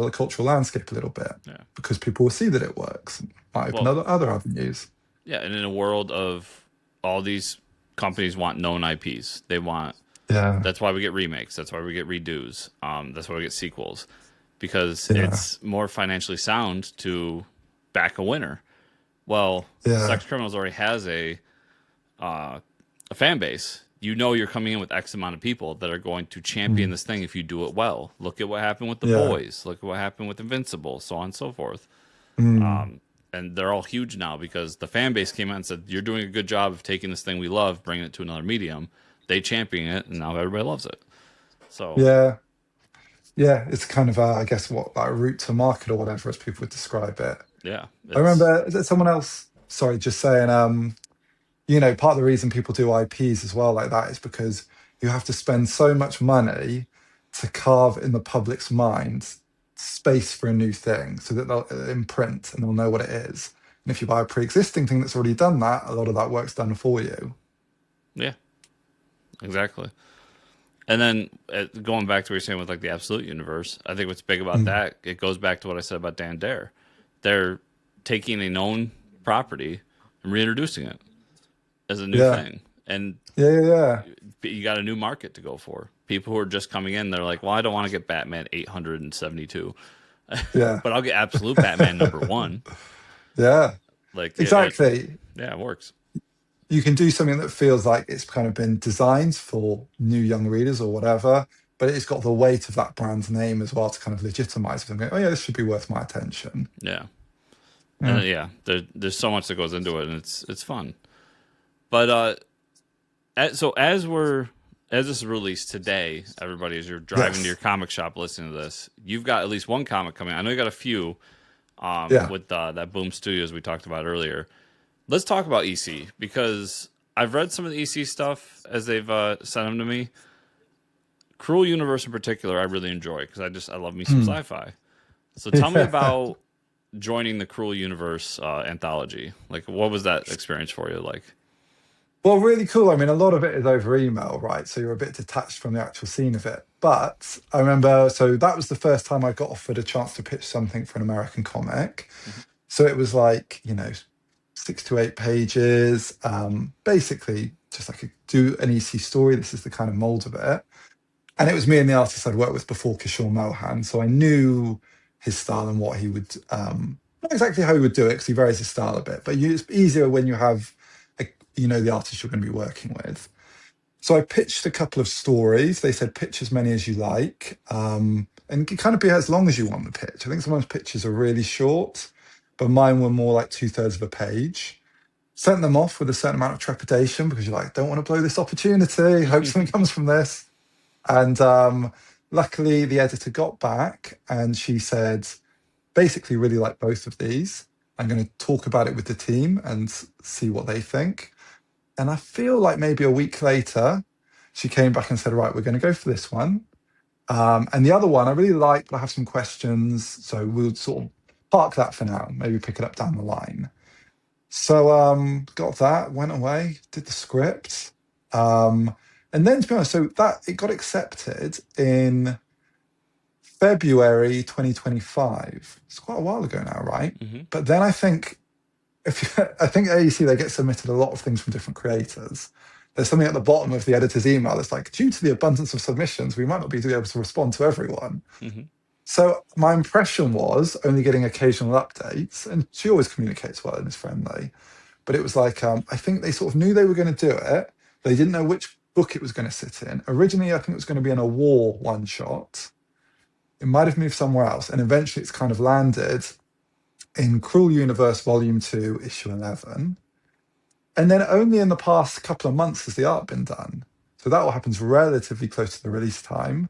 landscape a little bit Yeah. because people will see that it works. Might open Well, other avenues. yeah, and in a world of all these companies want known IPs, they want. Yeah, That's why we get remakes. That's why we get redos. That's why we get sequels, because yeah, it's more financially sound to back a winner. Well, yeah, Sex Criminals already has a fan base. You know you're coming in with X amount of people that are going to champion mm, this thing if you do it well. Look at what happened with The yeah, Boys. Look at what happened with Invincible, so on and so forth. mm, And they're all huge now because the fan base came out and said, "You're doing a good job of taking this thing we love, bringing it to another medium." They champion it, and now everybody loves it. So, yeah, yeah. It's kind of, I guess, what like route to market or whatever, as people would describe it. yeah, I it's remember, is it someone else? Sorry, just saying. Part of the reason people do IPs as well like that is because you have to spend so much money to carve in the public's mind space for a new thing so that they'll imprint and they'll know what it is. And if you buy a pre-existing thing that's already done that, a lot of that work's done for you. yeah, exactly. And then going back to what you're saying with like the Absolute Universe, I think what's big about Mm. that, it goes back to what I said about Dan Dare. They're taking a known property and reintroducing it as a new Yeah, thing. And yeah, yeah, yeah, you got a new market to go for. People who are just coming in, they're like, "Well, I don't want to get Batman 872, yeah, but I'll get Absolute Batman #1." yeah. Like, Exactly. yeah, it works. You can do something that feels like it's kind of been designed for new young readers or whatever, but it's got the weight of that brand's name as well to kind of legitimize it. I'm going, oh yeah, this should be worth my attention. Yeah. And Yeah. there's so much that goes into it, and it's fun. But so as this is released today, everybody, as you're driving to your Yes. comic shop listening to this, you've got at least one comic coming. I know you got a few Yeah. with that Boom Studios we talked about earlier. Let's talk about EC because I've read some of the EC stuff as they've sent them to me. Cruel Universe in particular, I really enjoy because I love me some Hmm. sci-fi. So tell me Yeah. about joining the Cruel Universe anthology. Like, what was that experience for you like? Well, really cool. I mean, a lot of it is over email, right? So you're a bit detached from the actual scene of it. But I remember, so that was the first time I got offered a chance to pitch something for an American comic. Mhm. So it was like, 6 to 8 pages. Basically, just like do an EC story. This is the kind of mold of it. And it was me and the artist I'd worked with before, Kishore Mohan. So I knew his style and what he would, not exactly how he would do it because he varies his style a bit, but it's easier when you have, the artist you're going to be working with. So I pitched a couple of stories. They said pitch as many as you like, and it kind of be as long as you want the pitch. I think sometimes pitches are really short, but mine were more like 2/3 of a page. Sent them off with a certain amount of trepidation because you're like, don't want to blow this opportunity. Hope something comes from this. And luckily, the editor got back and she said, basically, really like both of these. I'm going to talk about it with the team and see what they think. And I feel like maybe a week later, she came back and said, right, we're going to go for this one. And the other one I really like, but I have some questions. So we'll sort of park that for now, maybe pick it up down the line. So got that, went away, did the script. And then to be honest, so that it got accepted in February 2025. It's quite a while ago now, right? Hmm. But then I think I think AEC they get submitted a lot of things from different creators. There's something at the bottom of the editor's email that's like, due to the abundance of submissions, we might not be able to respond to everyone. Hmm. So my impression was only getting occasional updates, and she always communicates well and is friendly. But it was like I think they sort of knew they were going to do it. They didn't know which book it was going to sit in. Originally, I think it was going to be in a war one shot. It might have moved somewhere else, and eventually it's kind of landed in Cruel Universe Volume 2, Issue 11. And then only in the past couple of months has the art been done. So that all happens relatively close to the release time.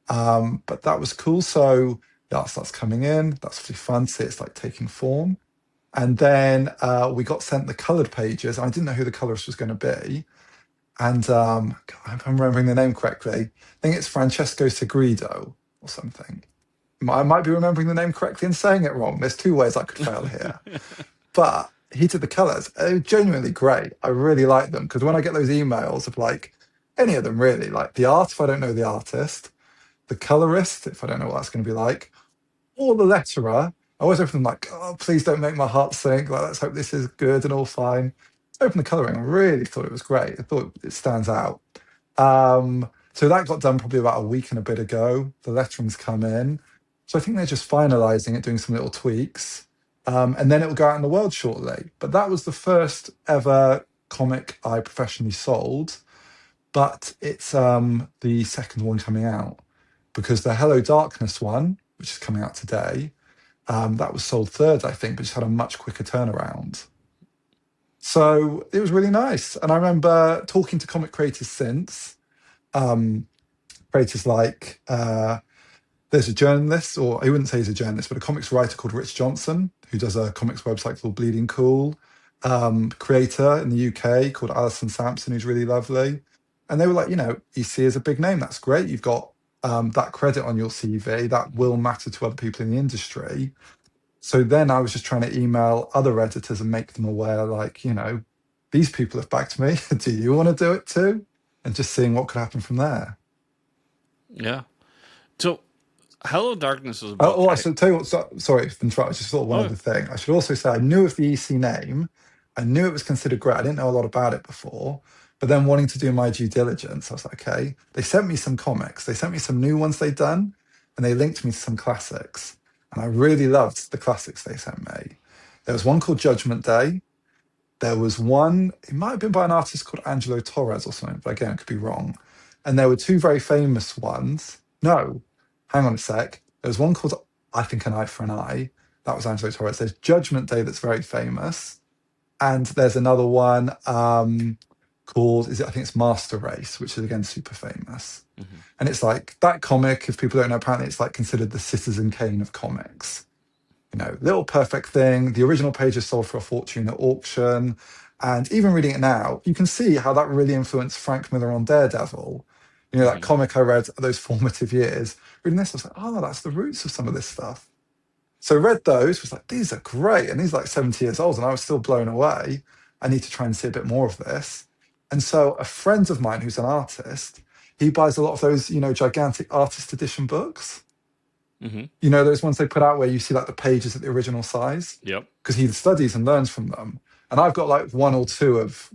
But that was cool. So the art starts coming in. That's really fun to see it's like taking form. And then we got sent the colored pages. I didn't know who the colorist was going to be. And if I'm remembering the name correctly, I think it's Francesco Segredo or something. I might be remembering the name correctly and saying it wrong. There's two ways I could fail here. But he did the colors. They're genuinely great. I really like them because when I get those emails of like any of them really, like the art, if I don't know the artist, the colorist, if I don't know what that's going to be like, or the letterer, I always open them like, oh, please don't make my heart sink. Like, let's hope this is good and all fine. Open the coloring. I really thought it was great. I thought it stands out. So that got done probably about a week and a bit ago. The lettering's come in. So I think they're just finalizing it, doing some little tweaks. And then it will go out in the world shortly. But that was the first ever comic I professionally sold. But it's the second one coming out because the Hello Darkness one, which is coming out today, that was sold third, I think, but just had a much quicker turnaround. So it was really nice. And I remember talking to comic creators since, um, creators like there's a journalist, or I wouldn't say he's a journalist, but a comics writer called Rich Johnson, who does a comics website called Bleeding Cool. Creator in the UK called Alison Sampson, who's really lovely. And they were like, EC is a big name. That's great. You've got that credit on your CV. That will matter to other people in the industry. So then I was just trying to email other editors and make them aware, like, these people have backed me. Do you want to do it too? And just seeing what could happen from there. Yeah. So, Hello Darkness was a book. Oh, I should tell you what. Sorry, I've been trying. I just thought of one Oh, other thing. I should also say I knew of the EC name. I knew it was considered great. I didn't know a lot about it before. But then wanting to do my due diligence, I was like, okay. They sent me some comics. They sent me some new ones they'd done, and they linked me to some classics. And I really loved the classics they sent me. There was one called Judgment Day. There was one, it might have been by an artist called Angelo Torres or something, but again, I could be wrong. And there were two very famous ones. No, hang on a sec. There was one called, I think, An Eye for an Eye. That was Angelo Torres. There's Judgment Day that's very famous. And there's another one called, I think it's Master Race, which is again super famous. Hmm. And it's like that comic, if people don't know, apparently it's like considered the Citizen Kane of comics. Little perfect thing. The original page is sold for a fortune at auction. And even reading it now, you can see how that really influenced Frank Miller on Daredevil. That Hmm. comic I read those formative years. Reading this, I was like, oh, that's the roots of some of this stuff. So read those, was like, these are great. And these are like 70 years old, and I was still blown away. I need to try and see a bit more of this. And so a friend of mine who's an artist, he buys a lot of those, gigantic artist edition books. Hmm. Those ones they put out where you see like the pages at the original size, Yep. because he studies and learns from them. And I've got like one or two of,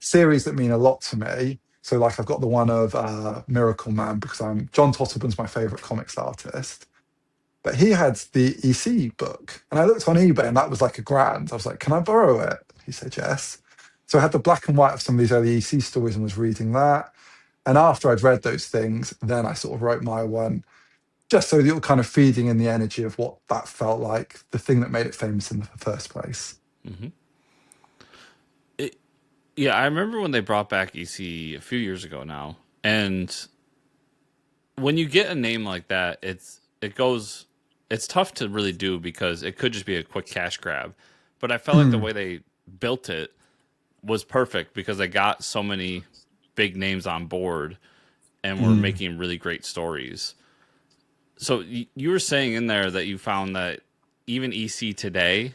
series that mean a lot to me. So like I've got the one of Miracle Man, because John Tottleman's my favorite comics artist. But he had the EC book, and I looked on eBay, and that was like £1,000. I was like, "Can I borrow it?" He said yes. So I had the black and white of some of these early EC stories and was reading that. And after I'd read those things, then I sort of wrote my one, just so you're kind of feeding in the energy of what that felt like, the thing that made it famous in the first place. Hmm. It, yeah, I remember when they brought back EC a few years ago now, and when you get a name like that, it's tough to really do because it could just be a quick cash grab. But I felt like the Mm, way they built it was perfect because they got so many big names on board and were mm. making really great stories. So you were saying in there that you found that even EC today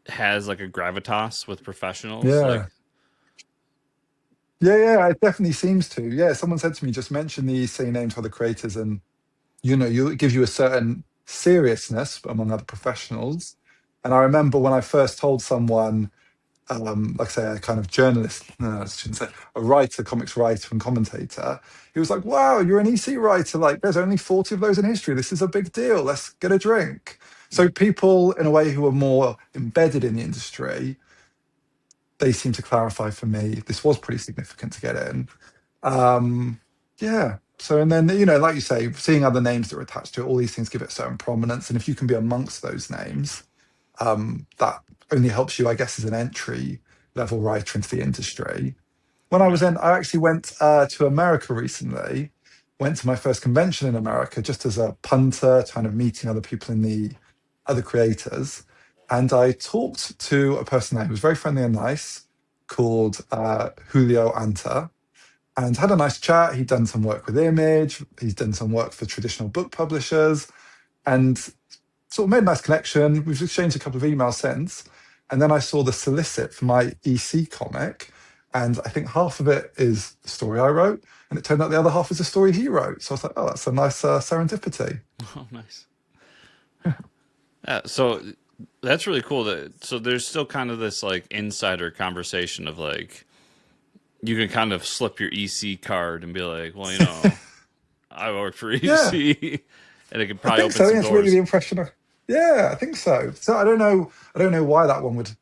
has like a gravitas with professionals. Like, Yeah. Yeah, it definitely seems to. Yeah, someone said to me, just mention the EC names for the creators, and it gives you a certain seriousness among other professionals. And I remember when I first told someone, like I say, a kind of journalist, no, I shouldn't say, a writer, comics writer and commentator, he was like, wow, you're an EC writer. Like, there's only 40 of those in history. This is a big deal. Let's get a drink. So people, in a way, who are more embedded in the industry, they seem to clarify for me this was pretty significant to get in. Um, yeah. So, and then, like you say, seeing other names that are attached to it, all these things give it certain prominence. And if you can be amongst those names, that only helps you, I guess, as an entry level writer into the industry. When right. I actually went to America recently, went to my first convention in America just as a punter, kind of meeting other people in the other creators. And I talked to a person there who was very friendly and nice called Julio Anta, and had a nice chat. He'd done some work with Image, he's done some work for traditional book publishers, and sort of made a nice connection. We've exchanged a couple of emails since. And then I saw the solicit for my EC comic. And I think half of it is the story I wrote. And it turned out the other half is the story he wrote. So I was like, oh, that's a nice serendipity. Oh, nice. Yeah, so that's really cool. So there's still kind of this like insider conversation of like you can kind of slip your EC card and be like, well, I work for Yeah, EC, and it could I probably think open so. I some think it's really doors. the impression of, yeah, I think so. So I don't know. I don't know why that one would,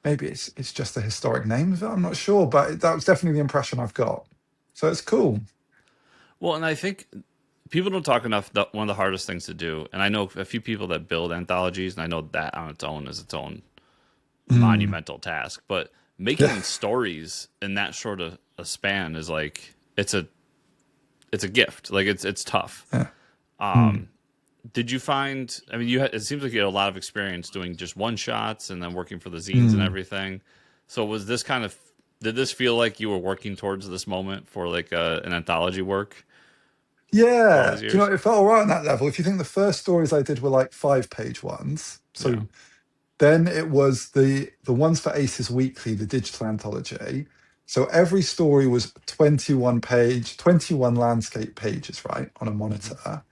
maybe it's just a historic name of it. I'm not sure. But that was definitely the impression I've got. So it's cool. Well, and I think people don't talk enough. One of the hardest things to do, and I know a few people that build anthologies, and I know that on its own is its own Mm, monumental task. But yeah. making stories in that short of a span is like it's a gift. Like it's tough. Yeah. Mm. Um, did you find? I mean, it seems like you had a lot of experience doing just one shots and then working for the zines and Mm. everything. So was this kind of? Did this feel like you were working towards this moment for like an anthology work for all Yeah. these Do you years? know, it felt all right on that level. If you think the first stories I did were like 5-page ones. Yeah. So then it was the ones for Aces Weekly, the digital anthology. So every story was 21 landscape pages, right, on a Hmm. monitor.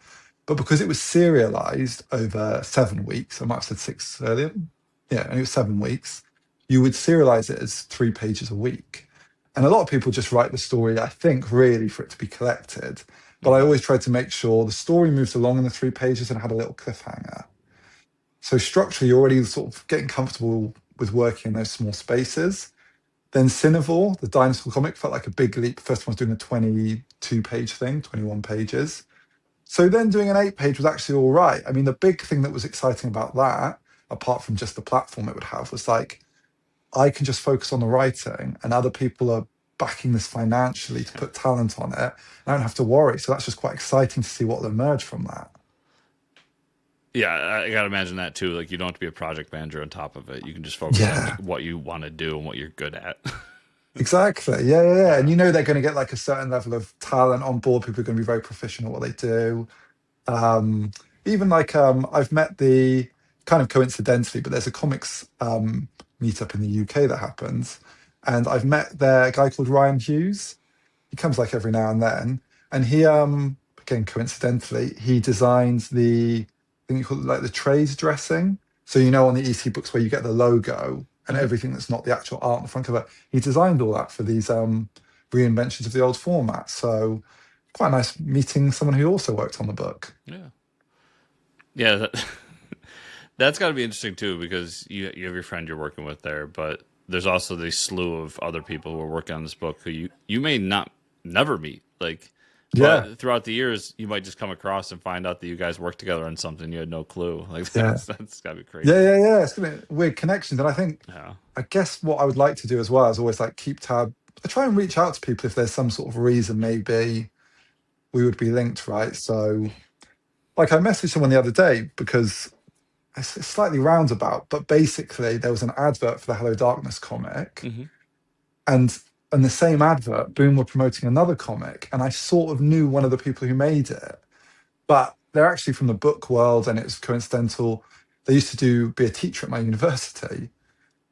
But because it was serialized over 7 weeks, I might have said six earlier. Yeah, and it was 7 weeks, you would serialize it as 3 pages a week. And a lot of people just write the story, I think, really for it to be collected. But I Hmm. always tried to make sure the story moves along in the 3 pages and had a little cliffhanger. So structurally, you're already sort of getting comfortable with working in those small spaces. Then Cinevore, the dinosaur comic, felt like a big leap. First one was doing a 22-page thing, 21 pages. So then doing an 8-page was actually all right. I mean, the big thing that was exciting about that, apart from just the platform it would have, was like I can just focus on the writing and other people are backing this financially to put talent on it. I don't have to worry. So that's just quite exciting to see what will emerge from that. Yeah, I gotta imagine that too. Like you don't have to be a project manager on top of it. You can just focus on Yeah, what you want to do and what you're good at. exactly. Yeah, yeah, yeah. And Yeah. you know they're going to get like a certain level of talent on board. People are going to be very proficient at what they do. Um, Even like I've met the kind of coincidentally, but there's a comics meetup in the UK that happens, and I've met their guy called Ryan Hughes. He comes like every now and then, and he again coincidentally he designs the I think you call it like the trade dressing. So you know on the EC books where you get the logo and Mhm. everything that's not the actual art on the front cover, he designed all that for these reinventions of the old format. So quite nice meeting someone who also worked on the book. Yeah. Yeah. That's got to be interesting too because you have your friend you're working with there, but there's also the slew of other people who are working on this book who you may not never meet. Like, Yeah, but throughout the years, you might just come across and find out that you guys worked together on something you had no clue. Like yeah, that's got to be yeah, crazy. yeah, yeah. It's gonna weird connections, and Yeah. I guess what I would like to do as well is always like keep tab. I try and reach out to people if there's some sort of reason maybe we would be linked, right? So, like, I messaged someone the other day because it's slightly roundabout, but basically there was an advert for the Hello Darkness comic, Hmm. and in the same advert, Boom were promoting another comic, and I sort of knew one of the people who made it, but they're actually from the book world, and it was coincidental. They used to be a teacher at my university,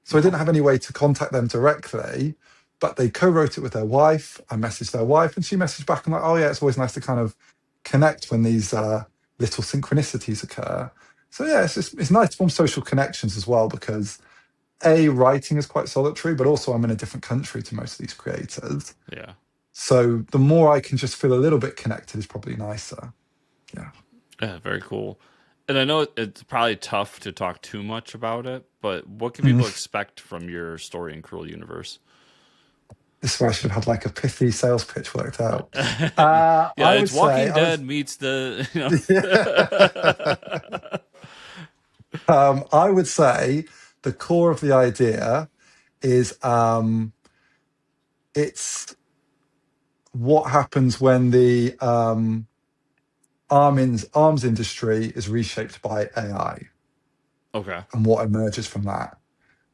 so I didn't Oh, have any way to contact them directly, but they co-wrote it with their wife. I messaged their wife and she messaged back and like, oh yeah, it's always nice to kind of connect when these little synchronicities occur. So yeah, it's nice to form social connections as well because A, writing is quite solitary, but also I'm in a different country to most of these creators. yeah. So the more I can just feel a little bit connected is probably nicer. Yeah. Yeah, very cool. And I know it's probably tough to talk too much about it, but what can Mm. people expect from your story in Cruel Universe? This is where I should have had like a pithy sales pitch worked out. Yeah, I would it's say Walking I Dead was meets the, yeah. I would say the core of the idea is it's what happens when the arms industry is reshaped by AI Okay. and what emerges from that.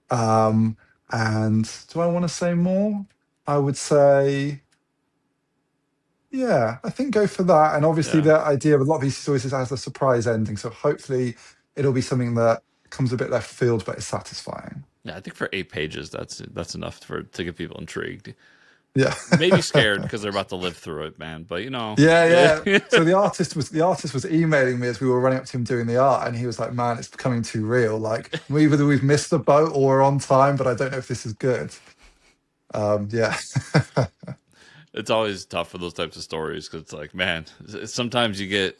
Um, and do I want to say more? I would say, yeah, I think go for that. And obviously, Yeah. the idea of a lot of these stories is it has a surprise ending. So hopefully, it'll be something that comes a bit left field, but is satisfying. Yeah, I think for 8 pages, that's enough to get people intrigued. Yeah. Maybe scared because they're about to live through it, man. But you know, Yeah, yeah, yeah. So the artist was emailing me as we were running up to him doing the art, and he was like, "Man, it's becoming too real. Like either we've missed the boat or we're on time, but I don't know if this is good." Yeah, it's always tough for those types of stories because it's like, man, sometimes you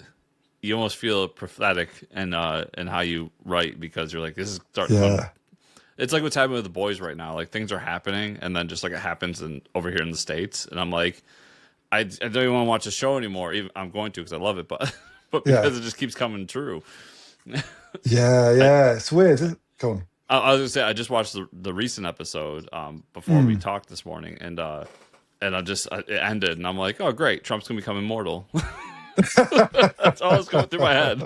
almost feel prophetic and how you write because you're like, this is starting to come. yeah, It's like what's happening with the boys right now. Like things are happening, and then just like it happens over here in the States, and I'm like, I don't even want to watch the show anymore. Even I'm going to because I love it, but but yeah, because it just keeps coming true. yeah, I, yeah. It's weird. Go on. I was gonna say I just watched the recent episode before we Mm. talked this morning, and it ended, and I'm like, oh great, Trump's gonna become immortal. That's all that's going through my head.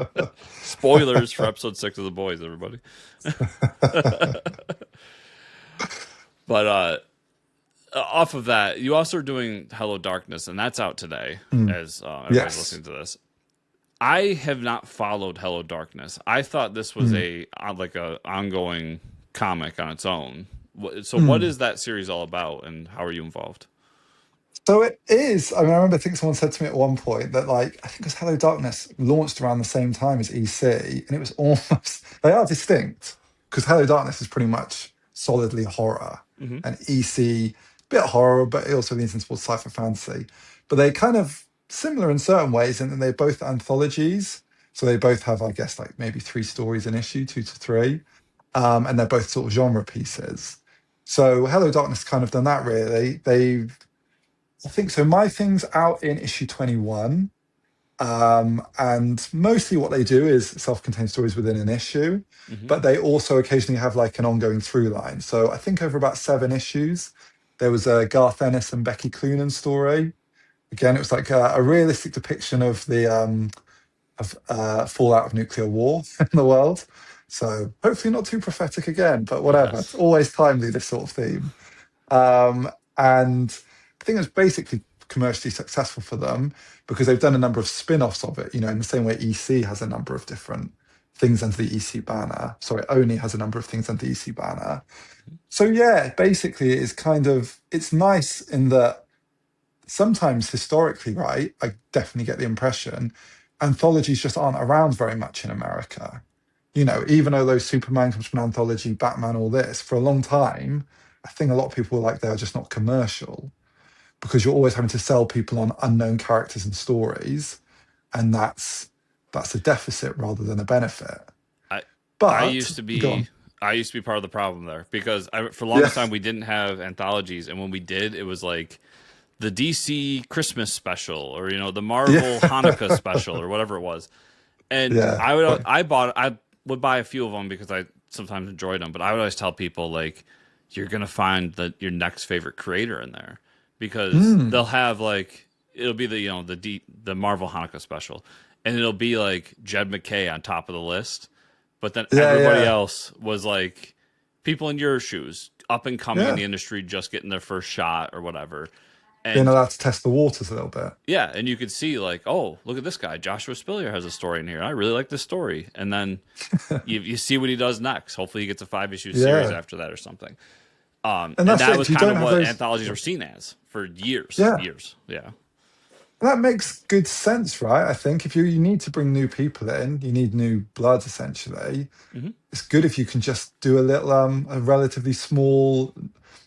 Spoilers for episode 6 of The Boys, everybody. But off of that, you also are doing Hello Darkness, and that's out today Mm. as everybody's Yes. listening to this. I have not followed Hello Darkness. I thought this was Mm. a ongoing comic on its own. So what Mm. is that series all about, and how are you involved? So it is. I mean, I remember I think someone said to me at one point that like I think it was Hello Darkness launched around the same time as EC, and it was almost they are distinct because Hello Darkness is pretty much solidly horror, Hmm. and EC bit horror, but it also leans into more sci-fi fantasy. But they kind of similar in certain ways, and they're both anthologies. So they both have, I guess, like maybe 3 stories an issue, 2 to 3, and they're both sort of genre pieces. So Hello Darkness kind of done that really. I think so. My thing's out in issue 21. And mostly what they do is self-contained stories within an issue, Hmm. but they also occasionally have like an ongoing through line. So I think over about 7 issues, there was a Garth Ennis and Becky Cloonan story. Again, it was like a realistic depiction of the fallout of nuclear war in the world. So hopefully not too prophetic again, but whatever. It's Yes. always timely, this sort of theme. And I think it's basically commercially successful for them because they've done a number of spin-offs of it, in the same way EC has a number of different things under the EC banner. Sorry, Oni has a number of things under the EC banner. So yeah, basically it's nice in that sometimes historically, right, I definitely get the impression anthologies just aren't around very much in America. Even though those Superman comes from an anthology, Batman, all this, for a long time, I think a lot of people were like they're just not commercial because you're always having to sell people on unknown characters and stories, and that's a deficit rather than a benefit. I I But used to go on. be I used to be part of the problem there because for the Yeah, longest time we didn't have anthologies, and when we did, it was like the DC Christmas special or the Marvel Hanukkah yeah, special or whatever it was. And yeah, quite, I would buy a few of them because I sometimes enjoyed them, but I would always tell people like you're gonna find your next favorite creator in there because they'll mm, have like it'll be the the Marvel Hanukkah special, and it'll be like Jed McKay on top of the list, but then yeah, everybody yeah, else was like people in your shoes, up and coming in yeah. the industry, just getting their first shot or whatever. Being And allowed to test the waters a little bit. yeah, and you could see like, oh, look at this guy. Joshua Spillier has a story in here. I really like this story. And then you see what he does next. Hopefully he gets a 5 issue series Yeah, after that or something. and And that's that it. was If you kind don't of have what those, anthologies were seen as for years, yeah, years. Yeah. that makes good sense, right? I think if you need to bring new people in, you need new blood essentially. Hmm. It's good if you can just do a relatively small,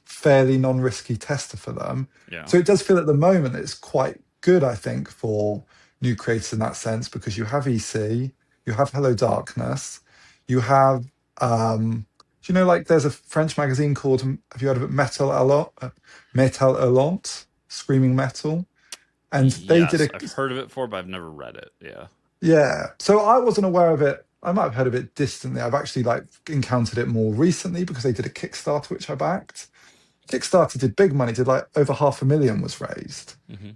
fairly non-risky tester for them. Yeah. So it does feel at the moment it's quite good, I think, for new creators in that sense because you have EC, you have Hello Darkness, you have like there's a French magazine called have you heard of it Metal Allant, Screaming Metal, and they did Yes, a I've heard of it before, but I've never read it. Yeah. yeah. So I wasn't aware of it. I might have heard of it distantly. I've actually like encountered it more recently because they did a Kickstarter which I backed. Kickstarter did big money, did like over 500,000 was raised. Hmm.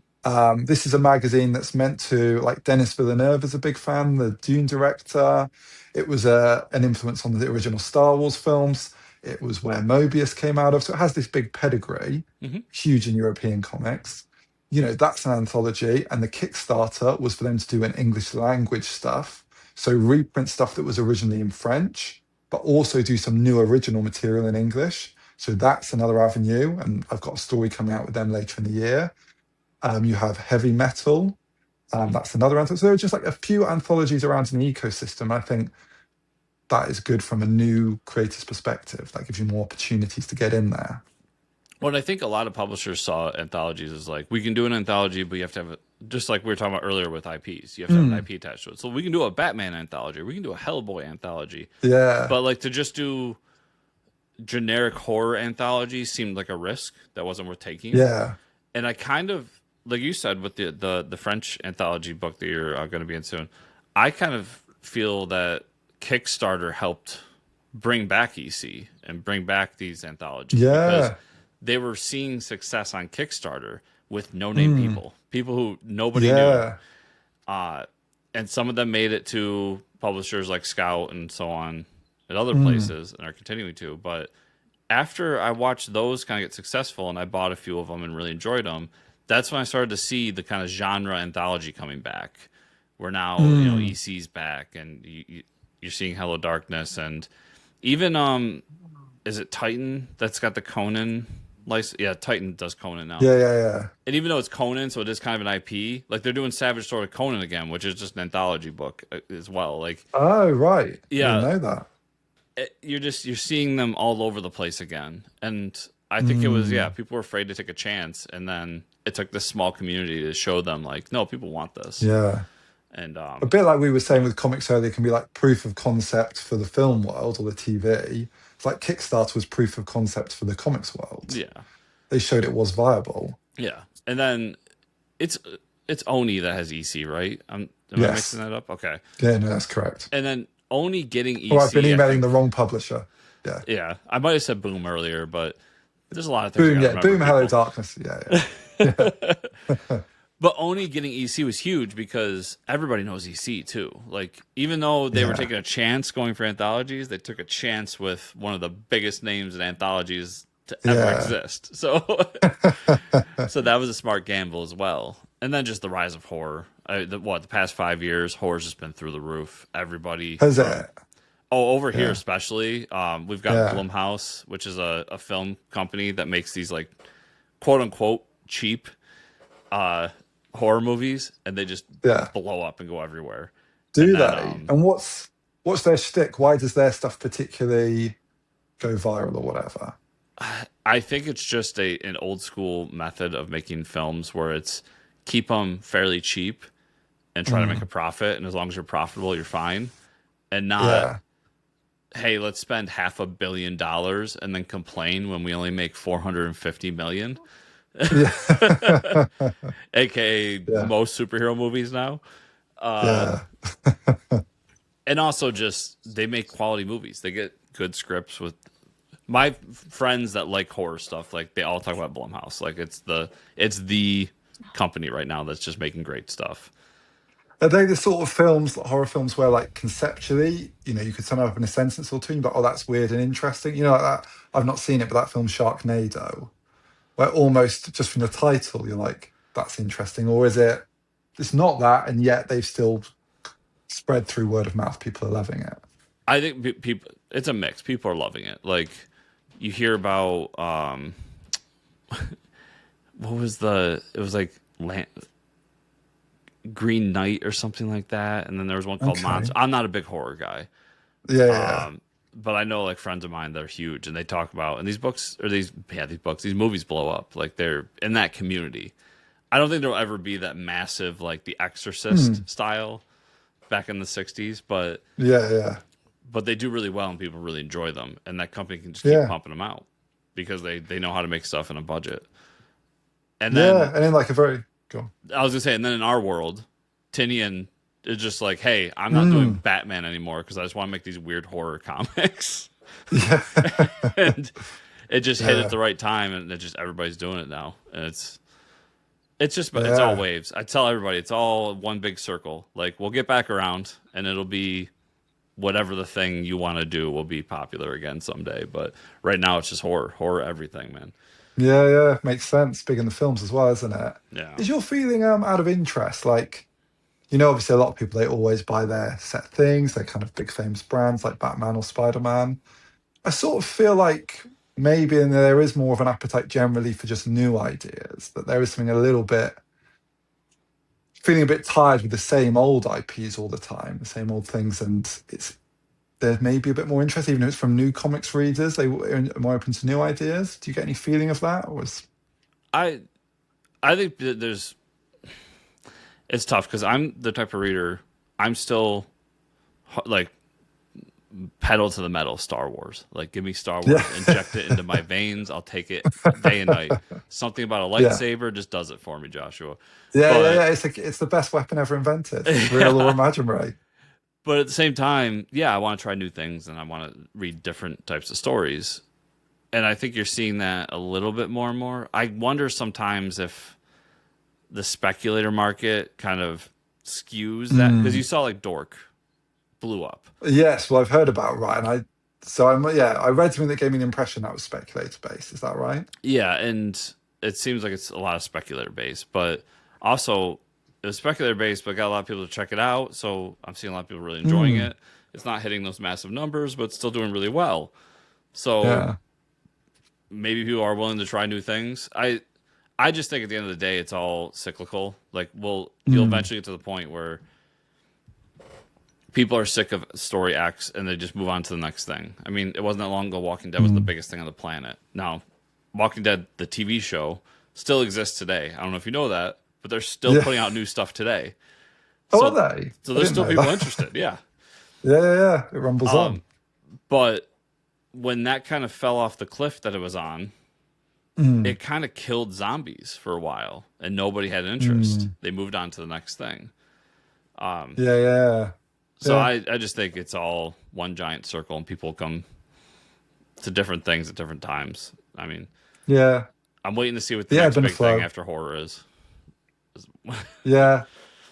This is a magazine that's meant to, like Denis Villeneuve is a big fan, the Dune director. It was an influence on the original Star Wars films. It was where Mobius came out of. So it has this big pedigree, Hmm. huge in European comics. That's an anthology. And the Kickstarter was for them to do an English language stuff. So reprint stuff that was originally in French, but also do some new original material in English. So that's another avenue. And I've got a story coming out with them later in the year. You have heavy metal. Hmm. That's another anthology. So there are just like a few anthologies around in the ecosystem. I think that is good from a new creator's perspective. That gives you more opportunities to get in there. What I think a lot of publishers saw anthologies is like we can do an anthology, but you have to have it just like we were talking about earlier with IPs. You have to have an Mm, IP attached to it. So we can do a Batman anthology, we can do a Hellboy anthology, yeah, but like to just do generic horror anthology seemed like a risk that wasn't worth taking. yeah, And I kind of, like you said, with the French anthology book that you're going to be in soon, I kind of feel that Kickstarter helped bring back EC and bring back these anthologies because yeah, they were seeing success on Kickstarter with no name mm, people who nobody knew. yeah, Uh, and some of them made it to publishers like Scout and so on at other mm, places and are continuing to. But after I watched those kind of get successful and I bought a few of them and really enjoyed them, that's when I started to see the kind of genre anthology coming back. Where now mm. EC's back and you're seeing Hello Darkness and even is it Titan that's got the Conan license? Yeah, Titan does Conan now. Yeah, yeah, yeah. And even though it's Conan, so it is kind of an IP, like they're doing Savage Sword of Conan again, which is just an anthology book as well. Like, Oh, right. I didn't yeah, know that. you're seeing them all over the place again. And I think it was Mm, people were afraid to take a chance, and then it took this small community to show them like, no, people want this. yeah. And A bit like we were saying with comics earlier, can be like proof of concept for the film world or the TV. It's like Kickstarter was proof of concept for the comics world. yeah, They showed it was viable. yeah. And then it's Oni that has EC, right? Am I mixing Yes. that up? Okay. Yeah, no, that's correct. And then Oni getting Oh, I've been EC, I emailing think. the wrong publisher. Yeah. Yeah, I might have said Boom earlier, but there's a lot of things I Boom, gotta yeah. remember, Boom, Hello people. Darkness. Yeah, yeah. Yeah. But Oni getting EC was huge because everybody knows EC too. Like, even though they were Yeah. taking a chance going for anthologies, they took a chance with one of the biggest names in anthologies to ever Yeah. exist. So, so that was a smart gamble as well. And then just the rise of horror. The past 5 years, horror's just been through the roof. Everybody Has from it? over here Yeah. especially, we've got Yeah. Blumhouse, which is a film company that makes these like quote unquote cheap horror movies, and they just Yeah. blow up and go everywhere. Do And they? then And what's their shtick? Why does their stuff particularly go viral or whatever? I think it's just an old school method of making films where it's keep them fairly cheap and try to make a profit, and as long as you're profitable, you're fine, and not Yeah. hey, let's spend $500 million and then complain when we only make 450 million. Yeah. AKA Yeah. most superhero movies now. Yeah. And also just they make quality movies. They get good scripts with my friends that like horror stuff. Like, they all talk about Blumhouse. Like, it's the company right now that's just making great stuff. Are they the sort of films, like horror films, where like conceptually, you could sum up in a sentence or two and you're like, oh, that's weird and interesting? Like that. I've not seen it, but that film Sharknado, where almost just from the title, you're like, that's interesting. Or is it, it's not that, and yet they've still spread through word of mouth. People are loving it. I think people, it's a mix. People are loving it. Like, you hear about, what was it was like Green Knight or something like that. And then there was one called Okay. Monster. I'm not a big horror guy. Yeah, yeah, But I know like friends of mine that are huge, and they talk about, and these movies blow up. Like, they're in that community. I don't think there'll ever be that massive, like The Exorcist style back in the 60s, but yeah. they do really well and people really enjoy them. And that company can just Yeah. keep pumping them out because they know how to make stuff in a budget. And Yeah, then and in like a very go on. I was gonna say, and then in our world, Tinian is just like, hey, I'm not doing Batman anymore because I just want to make these weird horror comics. Yeah. And it just hit Yeah. at the right time, and everybody's doing it now. And it's it's all Yeah. waves. I tell everybody it's all one big circle. Like, we'll get back around, and it'll be whatever the thing you want to do will be popular again someday. But right now, it's just horror everything, man. Yeah, makes sense. Big in the films as well, isn't it? Yeah. Is your feeling out of interest? Like, obviously a lot of people, they always buy their set things, they're kind of big famous brands like Batman or Spider-Man. I sort of feel like maybe there is more of an appetite generally for just new ideas, that there is something a little bit, feeling a bit tired with the same old IPs all the time, the same old things, and there's maybe a bit more interest, even if it's from new comics readers. They are more open to new ideas. Do you get any feeling of that? Or I think that it's tough because I'm the type of reader, I'm still like pedal to the metal Star Wars. Like, give me Star Wars, inject it into my veins. I'll take it day and night. Something about a lightsaber just does it for me, Joshua. Yeah. It's the best weapon ever invented, real or imaginary. But at the same time, I want to try new things, and I want to read different types of stories. And I think you're seeing that a little bit more and more. I wonder sometimes if the speculator market kind of skews that, because you saw like Dork blew up. Yes, well, I've heard about and I read something that gave me the impression that was speculator based. Is that right? Yeah, and it seems like it's a lot of speculator based, but also it was speculator based, but got a lot of people to check it out. So I'm seeing a lot of people really enjoying it. It's not hitting those massive numbers, but it's still doing really well. So maybe people are willing to try new things. I just think at the end of the day, it's all cyclical. Like, you'll eventually get to the point where people are sick of story X and they just move on to the next thing. I mean, it wasn't that long ago Walking Dead was the biggest thing on the planet. Now, Walking Dead, the TV show, still exists today. I don't know if you know that, but they're still putting out new stuff today. Oh, So are they? so I there's didn't still know people that. interested. Yeah. Yeah, yeah, yeah. It rumbles on. But when that kind of fell off the cliff that it was on, Mm, it kind of killed zombies for a while, and nobody had interest. mm. They moved on to the next thing. Yeah, yeah, So yeah, I just think it's all one giant circle, and people come to different things at different times. I mean, yeah. I'm waiting to see what the The ebb next and big thing flow. after horror is. Yeah,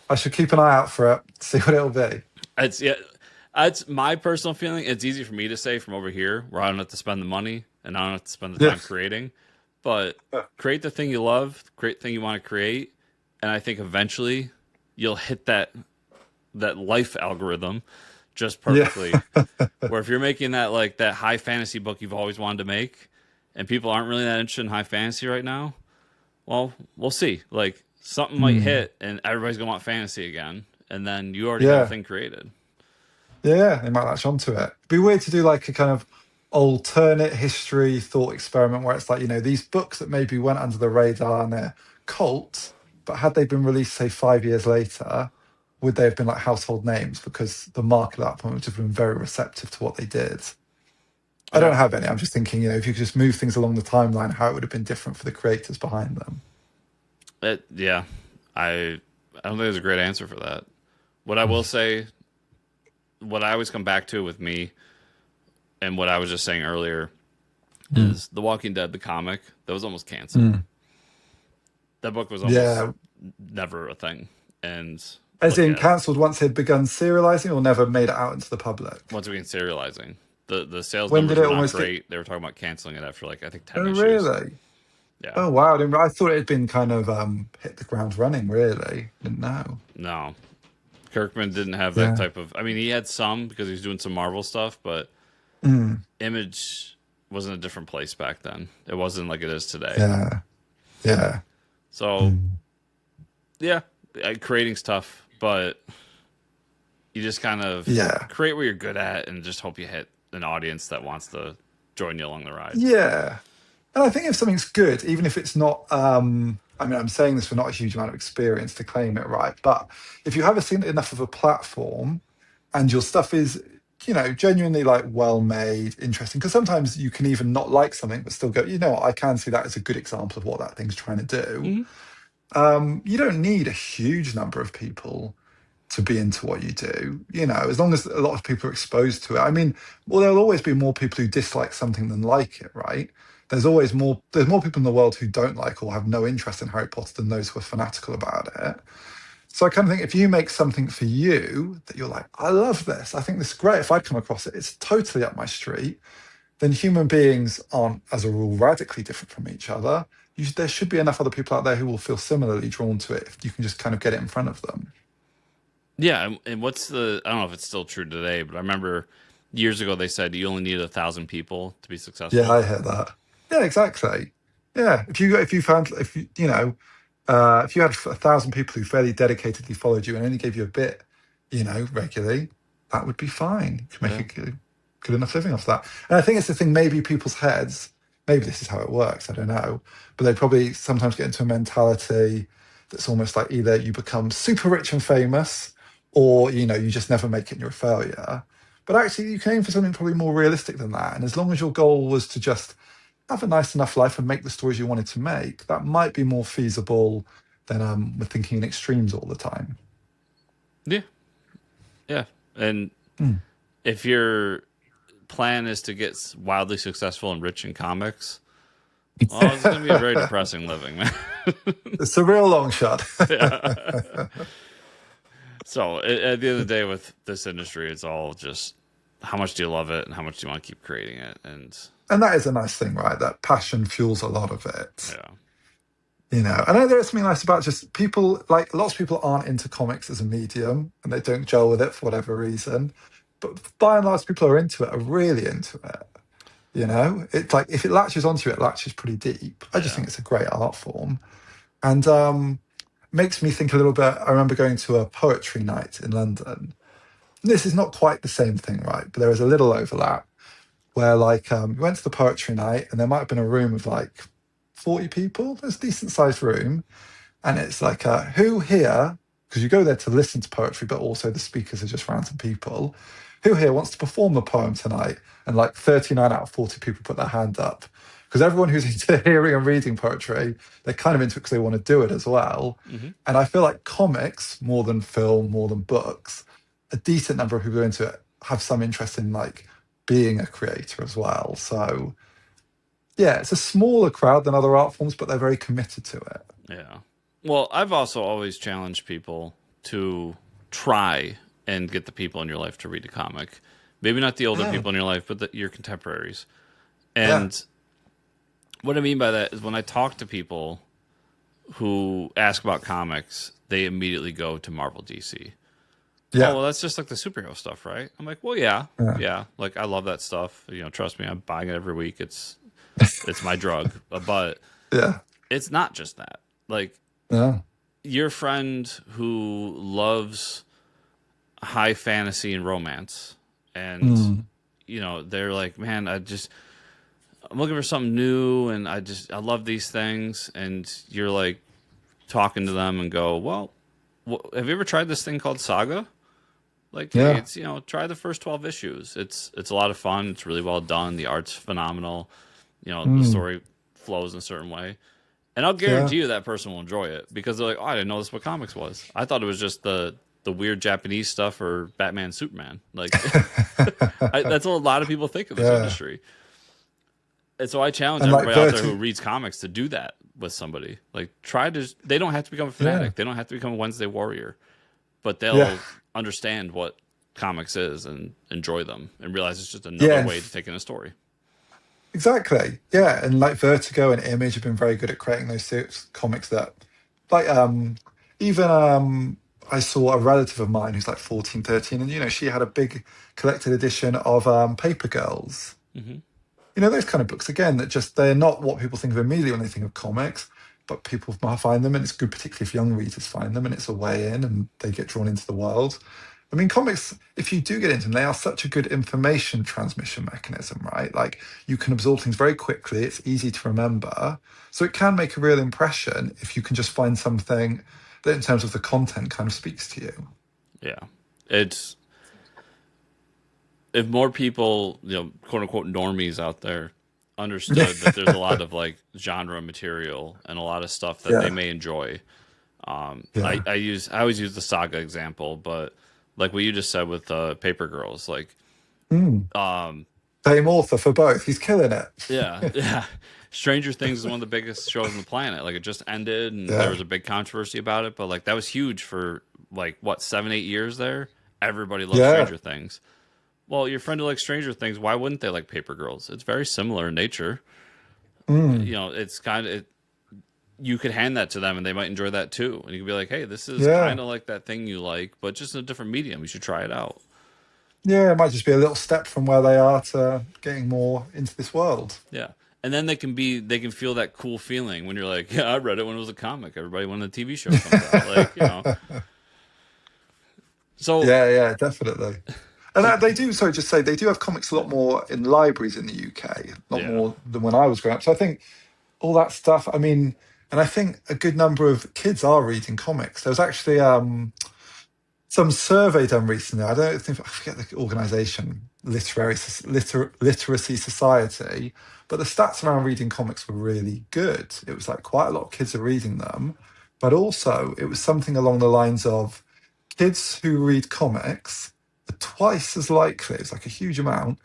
I should keep an eye out for it. See what it'll be. It's yeah, it's my personal feeling. It's easy for me to say from over here, where I don't have to spend the money and I don't have to spend the time Yes. creating. But create the thing you love, create the thing you want to create, and I think eventually you'll hit that life algorithm just Yeah. perfectly. Where if you're making that like that high fantasy book you've always wanted to make, and people aren't really that interested in high fantasy right now, well, we'll see. Like something might Mm. hit, and everybody's gonna want fantasy again, and then you already have a Yeah. thing created. Yeah, they might latch onto it. It'd be weird to do like a kind of alternate history thought experiment where it's like, these books that maybe went under the radar and they're cult, but had they been released, say, 5 years later, would they have been like household names? Because the market at that point would have been very receptive to what they did. I don't Yeah, have any. I'm just thinking, if you could just move things along the timeline, how it would have been different for the creators behind them. yeah. I don't think there's a great answer for that. What I will say, what I always come back to with me, and what I was just saying earlier, Mm. is The Walking Dead, the comic, that was almost canceled. Mm. That book was almost Yeah. never a thing. And As look in at it. cancelled once it had begun serializing or never made it out into the public. Once again, serializing. The sales When did numbers it were not almost get. great. They were talking about canceling it after like I think 10 Oh, issues. really? Yeah. Oh, wow. I thought it had been kind of hit the ground running, really. Didn't know. No. Kirkman didn't have that Yeah. type of I mean, he had some because he was doing some Marvel stuff, but Mm. Image was in a different place back then. It wasn't like it is today. Yeah. Yeah. So, Mm. yeah, creating's tough, but you just kind of Yeah. create what you're good at and just hope you hit an audience that wants to join you along the ride. Yeah. And I think if something's good, even if it's not, I mean, I'm saying this with not a huge amount of experience to claim it right, but if you haven't seen enough of a platform and your stuff is, genuinely like well made, interesting, because sometimes you can even not like something, but still go, what, I can see that as a good example of what that thing's trying to do. Hmm. You don't need a huge number of people to be into what you do, as long as a lot of people are exposed to it. I mean, well, there'll always be more people who dislike something than like it, right? There's more people in the world who don't like or have no interest in Harry Potter than those who are fanatical about it. So I kind of think if you make something for you that you're like, I love this, I think this is great. If I come across it, it's totally up my street. Then human beings aren't, as a rule, radically different from each other. There should be enough other people out there who will feel similarly drawn to it if you can just kind of get it in front of them. Yeah, and what's I don't know if it's still true today, but I remember years ago they said you only need 1,000 people to be Yeah, successful. I hear that. Yeah, exactly. Yeah, if you had 1,000 people who fairly dedicatedly followed you and only gave you a bit, regularly, that would be fine. You can make Yeah. a good enough living off that. And I think it's the thing. Maybe people's heads. Maybe this is how it works. I don't know, but they probably sometimes get into a mentality that's almost like either you become super rich and famous, or you just never make it and you're a failure. But actually, you can aim for something probably more realistic than that. And as long as your goal was to just have a nice enough life and make the stories you wanted to make, that might be more feasible than we're thinking in extremes all the time. Yeah. Yeah. And Mm. if your plan is to get wildly successful and rich in comics, well, it's going to be a very depressing living, man. It's a real long shot. Yeah. So at the end of the day, with this industry, it's all just how much do you love it and how much do you want to keep creating it, and And that is a nice thing, right? That passion fuels a lot of it. yeah, I know there's something nice about just people, like lots of people aren't into comics as a medium and they don't gel with it for whatever reason. But by and large, people who are into it are really into it. It's like if it latches onto you, it latches pretty deep. I just yeah, think it's a great art form. And makes me think a little bit. I remember going to a poetry night in London. This is not quite the same thing, right? But there is a little overlap where, like, we went to the poetry night and there might have been a room of like 40 people. It's a decent sized room. And it's like, who here because you go there to listen to poetry, but also the speakers are just random people. Who here wants to perform a poem tonight? And like 39 out of 40 people put their hand up. Because everyone who's into hearing and reading poetry, they're kind of into it because they want to do it as well. Mm-hmm. And I feel like comics, more than film, more than books, a decent number of people who are into it have some interest in like being a creator as well. So yeah, it's a smaller crowd than other art forms, but they're very committed to it. Yeah. Well, I've also always challenged people to try and get the people in your life to read a comic. Maybe not the older people in your life, but your contemporaries. And what I mean by that is when I talk to people who ask about comics, they immediately go to Marvel DC. Yeah. Oh, well, that's just like the superhero stuff, right? I'm like, well, yeah. Like, I love that stuff. You know, trust me, I'm buying it every week. It's my drug. But Yeah. it's not just that. Like, Yeah. your friend who loves high fantasy and romance, and you know, they're like, man, I'm looking for something new, and I love these things, and you're like talking to them and go, well, have you ever tried this thing called Saga? Like, hey, it's, you know, try the first 12 issues. It's a lot of fun. It's really well done. The art's phenomenal. You know, the story flows in a certain way. And I'll guarantee you that person will enjoy it because they're like, oh, I didn't know this what comics was. I thought it was just the weird Japanese stuff or Batman, Superman. Like, that's what a lot of people think of this industry. And so I challenge everybody out there who reads comics to do that with somebody. Like, they don't have to become a fanatic. They don't have to become a Wednesday warrior. But they'll understand what comics is and enjoy them and realize it's just another way to take in a story. Exactly. Yeah. And like Vertigo and Image have been very good at creating those comics that, like, even I saw a relative of mine who's like 14, 13, and, you know, she had a big collected edition of Paper Girls. Mm-hmm. You know, those kind of books, again, that just, they're not what people think of immediately when they think of comics, but people find them, and it's good, particularly if young readers find them, and it's a way in, and they get drawn into the world. I mean, comics, if you do get into them, they are such a good information transmission mechanism, right? Like, you can absorb things very quickly. It's easy to remember. So it can make a real impression if you can just find something that, in terms of the content, kind of speaks to you. Yeah. It's, if more people, you know, quote unquote normies out there understood that there's a lot of like genre material and a lot of stuff that they may enjoy. I always use the Saga example, but like what you just said with Paper Girls, like same author for both. He's killing it. Yeah. Stranger Things is one of the biggest shows on the planet. Like, it just ended, and there was a big controversy about it, but like that was huge for like what 7-8 years there. Everybody loved Stranger Things. Well, your friend who likes Stranger Things, why wouldn't they like Paper Girls? It's very similar in nature. You know, it's kind of you could hand that to them and they might enjoy that too. And you could be like, hey, this is kind of like that thing you like, but just in a different medium. You should try it out. Yeah, it might just be a little step from where they are to getting more into this world. Yeah. And then they can feel that cool feeling when you're like, yeah, I read it when it was a comic. Everybody when the TV show comes out. Like, you know. So yeah, definitely. And they do, sorry, just say, they do have comics a lot more in libraries in the UK, a lot more than when I was growing up. So I think all that stuff, I mean, and I think a good number of kids are reading comics. There was actually some survey done recently. I forget the organisation, Literacy Society, but the stats around reading comics were really good. It was like quite a lot of kids are reading them, but also it was something along the lines of kids who read comics are twice as likely, it's like a huge amount,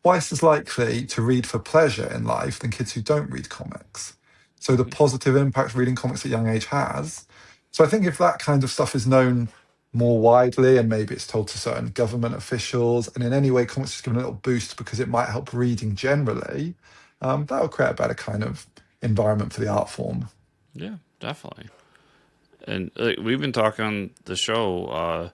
twice as likely to read for pleasure in life than kids who don't read comics. So the positive impact reading comics at a young age has. So I think if that kind of stuff is known more widely, and maybe it's told to certain government officials, and in any way comics is given a little boost because it might help reading generally, that will create a better kind of environment for the art form. Yeah, definitely. And we've been talking on the show.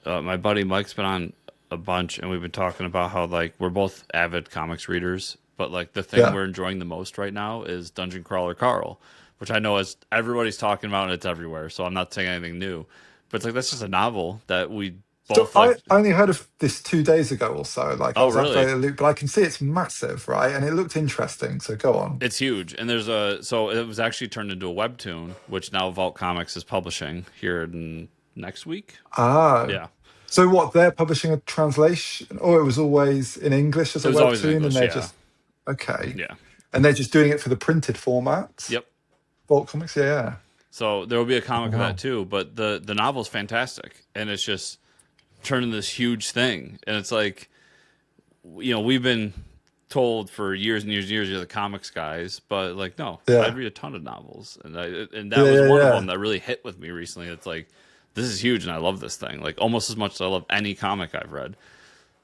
My buddy Mike's been on a bunch, and we've been talking about how like we're both avid comics readers, but like the thing we're enjoying the most right now is Dungeon Crawler Carl, which I know is everybody's talking about and it's everywhere. So I'm not saying anything new, but it's like that's just a novel that we So both I like. only heard of this 2 days ago or so. Like I Oh, was really? updating a loop, but I can see it's massive, right? And it looked interesting. So go on. It's huge, and there's a so it was actually turned into a webtoon, which now Vault Comics is publishing here in next week. Ah, Yeah, so what? They're publishing a translation, or it was always in English as it a was always in webtoon, and English. they're Yeah, just okay, yeah, and they're just doing it for the printed format. yep. Vault Comics, yeah, yeah. So there will be a Oh, comic of that wow. too, but the novel's fantastic, and it's just turning this huge thing, and it's like we've been told for years and years and years you're the comics guys, but like no, I Yeah, read a ton of novels, and that yeah, was yeah, one of yeah. them that really hit with me recently. It's like this is huge, and I love this thing like almost as much as I love any comic I've read.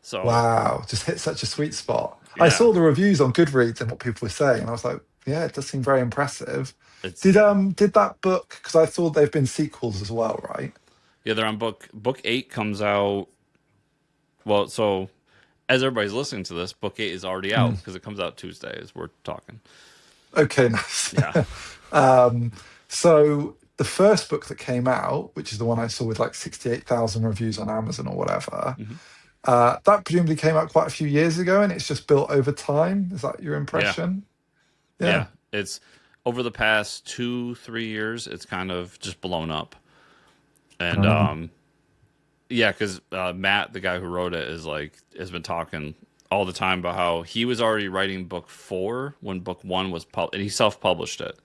So Wow, just hit such a sweet spot. I yeah, saw the reviews on Goodreads and what people were saying, and I was like, yeah, it does seem very impressive. it's Did yeah, did that book, because I thought they've been sequels as well, right? yeah. They're on book 8 comes out. Well, so as everybody's listening to this, book 8 is already Mm. out because it comes out Tuesday as we're talking. Okay, nice. Yeah, um, so the first book that came out, which is the one I saw with like 68,000 reviews on Amazon or whatever, hmm that presumably came out quite a few years ago, and it's just built over time. Is that your yeah, impression? Yeah. yeah. It's over the past 2-3 years, it's kind of just blown up, and Oh. yeah, because Matt, the guy who wrote it, has been talking all the time about how he was already writing book 4 when book 1 was and he self-published it.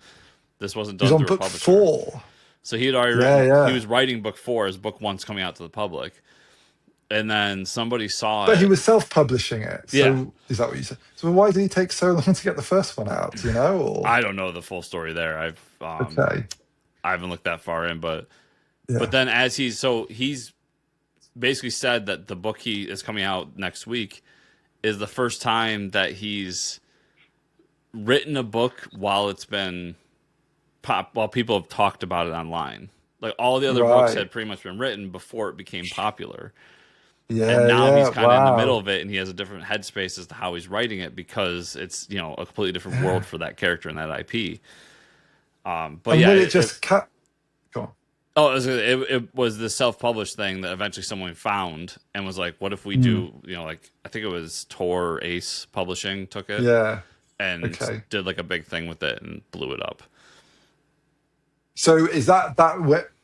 This wasn't He's done on through a book publisher, 4. so he had already Yeah, written. He yeah. was writing book 4 as book 1's coming out to the public, and then somebody saw But he it. was self-publishing it. Yeah, So is that what you said? So why did he take so long to get the first one out? Do you know? Or I don't know the full story there. okay, I haven't looked that far in, but yeah, then as he's basically said that the book he is coming out next week is the first time that he's written a book while it's been while people have talked about it online. Like all the other books right, had pretty much been written before it became popular. And yeah, now he's yeah. kind of in the middle Wow, of it and he has a different headspace as to how he's writing it because it's, a completely different world yeah. for that character and that IP. But And yeah, will it just cut? Go on. oh, it was the self-published thing that eventually someone found and was like, what if we Hmm. do, like, I think it was Tor Ace Publishing took it Yeah. and Okay. did like a big thing with it and blew it up. So is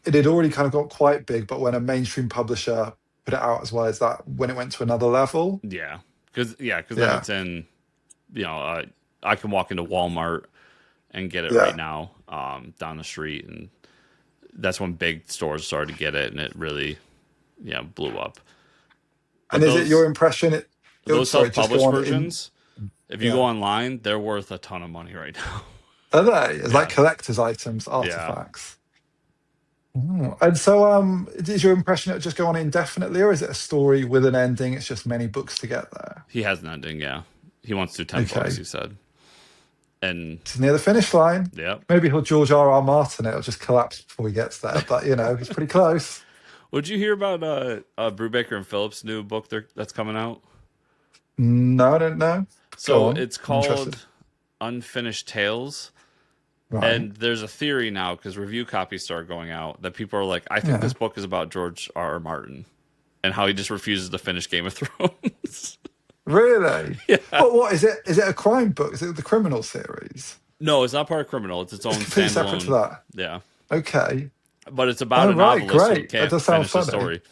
it had already kind of got quite big, but when a mainstream publisher put it out as well, is that when it went to another level? Yeah. Cause then Yeah, it's in, I can walk into Walmart and get it right yeah. now, down the street. And that's when big stores started to get it and it really, blew up. And But is it your impression? Oh, those sorry, just go self-published on. In versions, if you go yeah, online, they're worth a ton of money right now. are they? It's like Yeah. collector's items, Yeah. artifacts. Oh. And so, is your impression it'll just go on indefinitely, or is it a story with an ending? It's just many books to get there. He has an ending, yeah. He wants to do 10 books, Okay, he said. And it's near the finish line. yeah. Maybe he'll George R. Martin it. It'll just collapse before he gets there. But he's pretty close. Would you hear about Brubaker and Phillips' new book that's coming out? No, I don't know. Go So on. it's I'm interested. called Unfinished Tales. Right. And there's a theory now because review copies start going out that people are like, I think Yeah. this book is about George R. R. Martin and how he just refuses to finish Game of Thrones. Really? Yeah. But what is it? Is it a crime book? Is it the criminal series? No, it's not part of Criminal. It's its It's own completely separate to standalone. that. Yeah. Okay. But it's about Oh, a right. novelist who Great. That can't does sound finish the funny. story.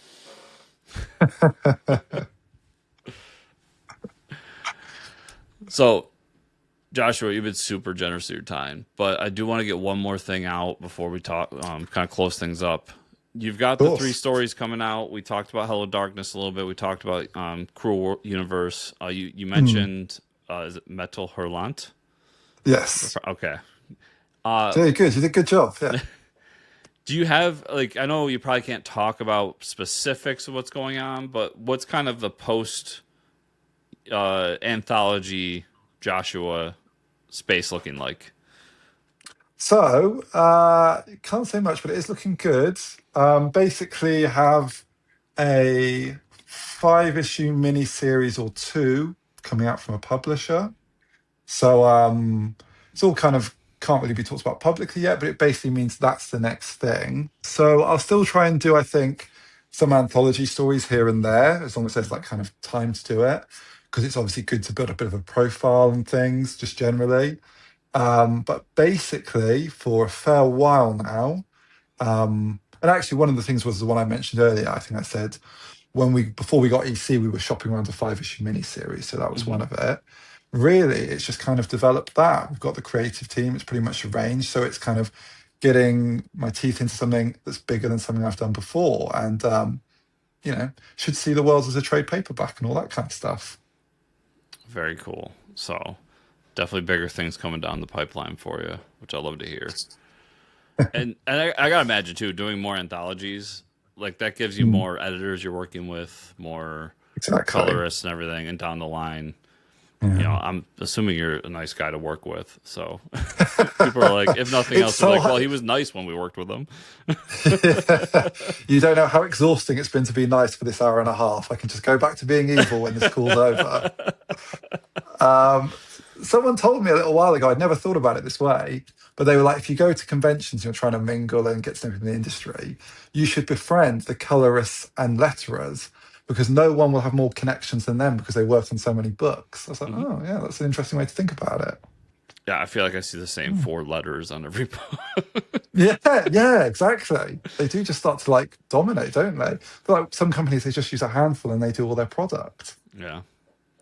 So, Joshua, you've been super generous with your time, but I do want to get one more thing out before we talk, kind of close things up. You've got Of the three course. stories coming out. We talked about Hello Darkness a little bit. We talked about Universe. You Hmm. mentioned is it Metal Hurlant? Yes. Okay. Very good. You did a good job. Yeah. Do you have like I know you probably can't talk about specifics of what's going on, but what's kind of the post anthology Joshua space looking like? So, can't say much, but it is looking good. Basically, have a 5-issue mini series or two coming out from a publisher. So, it's all kind of can't really be talked about publicly yet, but it basically means that's the next thing. So, I'll still try and do, I think, some anthology stories here and there, as long as there's like kind of time to do it, because it's obviously good to build a bit of a profile and things just generally. But basically, for a fair while now, and actually one of the things was the one I mentioned earlier. I think I said when we before we got EC, we were shopping around a 5-issue miniseries, so that was one Hmm. of it. Really, it's just kind of developed that. We've got the creative team; it's pretty much arranged, so it's kind of getting my teeth into something that's bigger than something I've done before, and should see the world as a trade paperback and all that kind of stuff. Very cool. So definitely bigger things coming down the pipeline for you, which I love to hear. And I gotta imagine too, doing more anthologies like that gives you Mm, more editors you're working with, more exactly. colorists and everything, and down the line, Yeah. I'm assuming you're a nice guy to work with. So people are like, if nothing It's else, they're so like, well, hard. he was nice when we worked with him. You don't know how exhausting it's been to be nice for this hour and a half. I can just go back to being evil when this call's over. Um, Someone told me a little while ago, I'd never thought about it this way, but they were like, if you go to conventions, you're trying to mingle and get to know people in the industry, you should befriend the colorists and letterers because no one will have more connections than them because they work on so many books. I was like, Hmm. oh, yeah, that's an interesting way to think about it. Yeah, I feel like I see the same Hmm. four letters on every book. Yeah, yeah, exactly. They do just start to like dominate, don't they? But like some companies, they just use a handful and they do all their product. Yeah,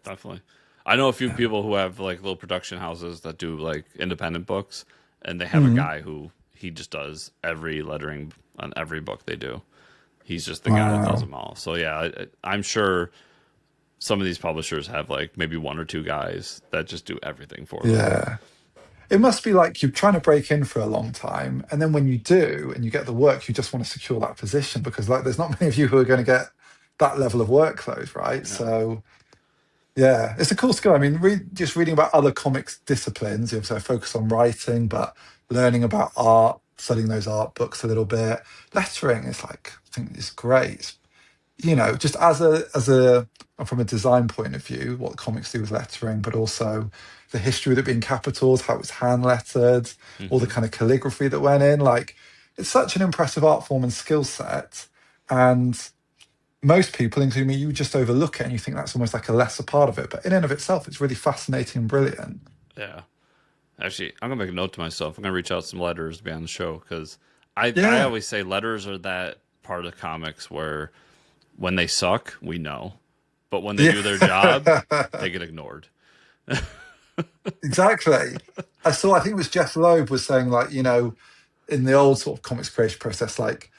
definitely. I know a few Yeah. people who have like little production houses that do like independent books, and they have a Mhm. guy who he just does every lettering on every book they do. He's just the guy that does Wow. them all. So yeah, I'm sure some of these publishers have like maybe one or two guys that just do everything for them. Yeah. It must be like you're trying to break in for a long time, and then when you do and you get the work, you just want to secure that position because like there's not many of you who are going to get that level of workload, right? Yeah. So yeah, it's a cool skill. I mean, just reading about other comics disciplines, you obviously I focus on writing, but learning about art, studying those art books a little bit, lettering is like I think it's great. Just as a from a design point of view, what comics do with lettering, but also the history of it being capitals, how it's hand lettered, all the Hmm. kind of calligraphy that went in. Like, it's such an impressive art form and skill set. And most people, including me, you just overlook it and you think that's almost like a lesser part of it. But in and of itself, it's really fascinating and brilliant. Yeah. Actually, I'm gonna make a note to myself. I'm gonna reach out some letters to be on the show because I Yeah. always say letters are that part of comics where when they suck, we know, but when they Yeah. do their job, they get ignored. Exactly. I think it was Jeff Loeb was saying, like, in the old sort of comics creation process, like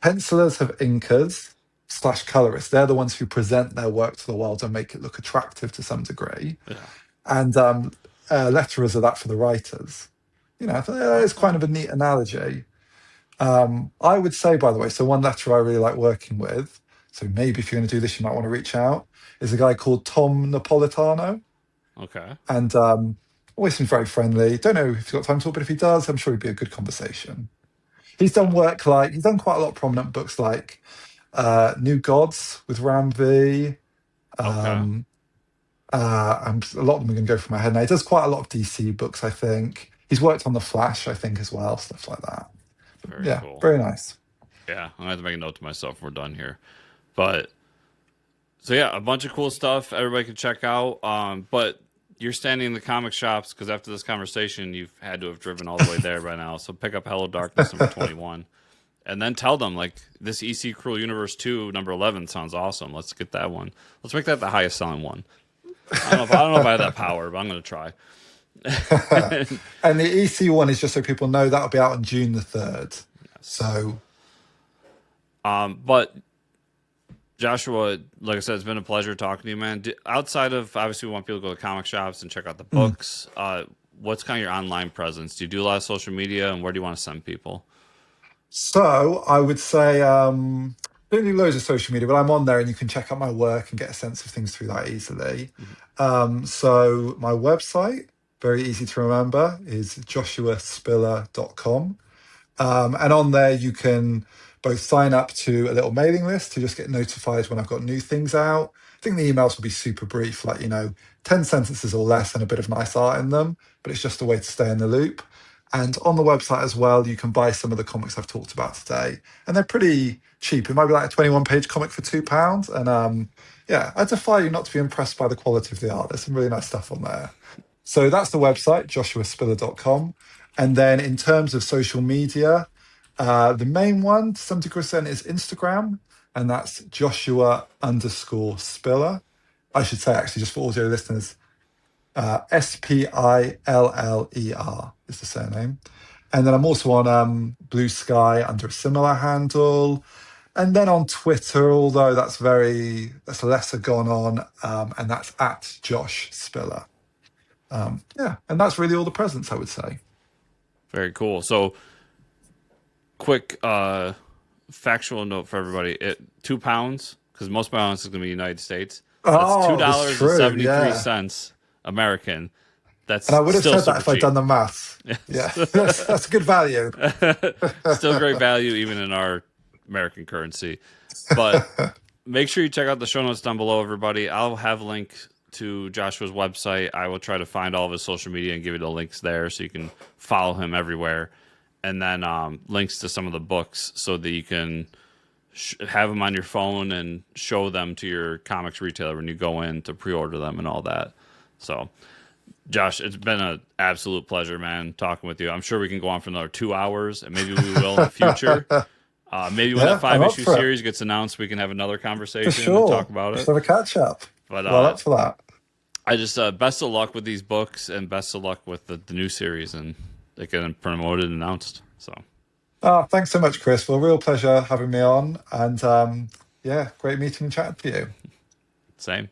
pencilers have inkers slash colorists. They're the ones who present their work to the world and make it look attractive to some degree. Yeah. And letterers are that for the writers. I thought it's kind Okay. of a neat analogy. I would say, by the way, so one letterer I really like working with, so maybe if you're going to do this, you might want to reach out, is a guy called Tom Napolitano. Okay. And always seems very friendly. Don't know if he's got time to talk, but if he does, I'm sure he'd be a good conversation. Sounds He's done quite a lot of prominent books like New Gods with Ram V. okay. Um, a lot of them are going to go from my head now. He does quite a lot of DC books, I think. He's worked on The Flash, I think, as well, stuff like that. Very Yeah, cool. very nice. Yeah, I'm gonna have to make a note to myself when we're done here. But so yeah, a bunch of cool stuff everybody can check out. But you're standing in the comic shops because after this conversation, you've had to have driven all the way there by now. So pick up Hello Darkness number 21, and then tell them like this EC Cruel Universe 2 number 11 sounds awesome. Let's get that one. Let's make that the highest selling one. I don't know if I have that power, but I'm gonna try. And the EC one is just so people know that'll be out on June the 3rd. Yes. So, But Joshua, like I said, it's been a pleasure talking to you, man. Outside of obviously, we want people to go to comic shops and check out the mm. books. What's kind of your online presence? Do you do a lot of social media, and where do you want to send people? So I would say don't do loads of social media, but I'm on there and you can check out my work and get a sense of things through that easily. Mhm. So my website, very easy to remember, is joshuaspiller.com. And on there, you can both sign up to a little mailing list to just get notified when I've got new things out. I think the emails will be super brief, like, 10 sentences or less and a bit of nice art in them, but it's just a way to stay in the loop. And on the website as well, you can buy some of the comics I've talked about today. And they're pretty cheap. It might be like a 21-page comic for £2. And yeah, I defy you not to be impressed by the quality of the art. There's some really nice stuff on there. So that's the website, joshuaspiller.com. And then in terms of social media, the main one, to some degree, is Instagram. And that's Joshua_Spiller. I should say, actually, just for audio listeners, Spiller is the surname. And then I'm also on Blue Sky under a similar handle. And then on Twitter, although that's lesser gone on, and that's at Josh Spiller. Yeah, and that's really all the presents, I would say. Very cool. So, quick factual note for everybody: £2 because most balance is going to be United States. That's Oh, it's true. $2.73 American. That's And I would have still said that if I'd cheap. done the maths. Yeah, that's a good value. Still great value even in our American currency. But make sure you check out the show notes down below, everybody. I'll have a link to Joshua's website. I will try to find all of his social media and give you the links there so you can follow him everywhere. And then links to some of the books so that you can have them on your phone and show them to your comics retailer when you go in to pre-order them and all that. So, Josh, it's been an absolute pleasure, man, talking with you. I'm sure we can go on for another 2 hours, and maybe we will in the future. Maybe when that 5-issue series gets announced, we can have another conversation and talk about it. Just have a catch up. But up for that. I just best of luck with these books and best of luck with the new series and they get promoted and announced. So, thanks so much, Chris. Well, real pleasure having me on, and yeah, great meeting and chatting to you. Same.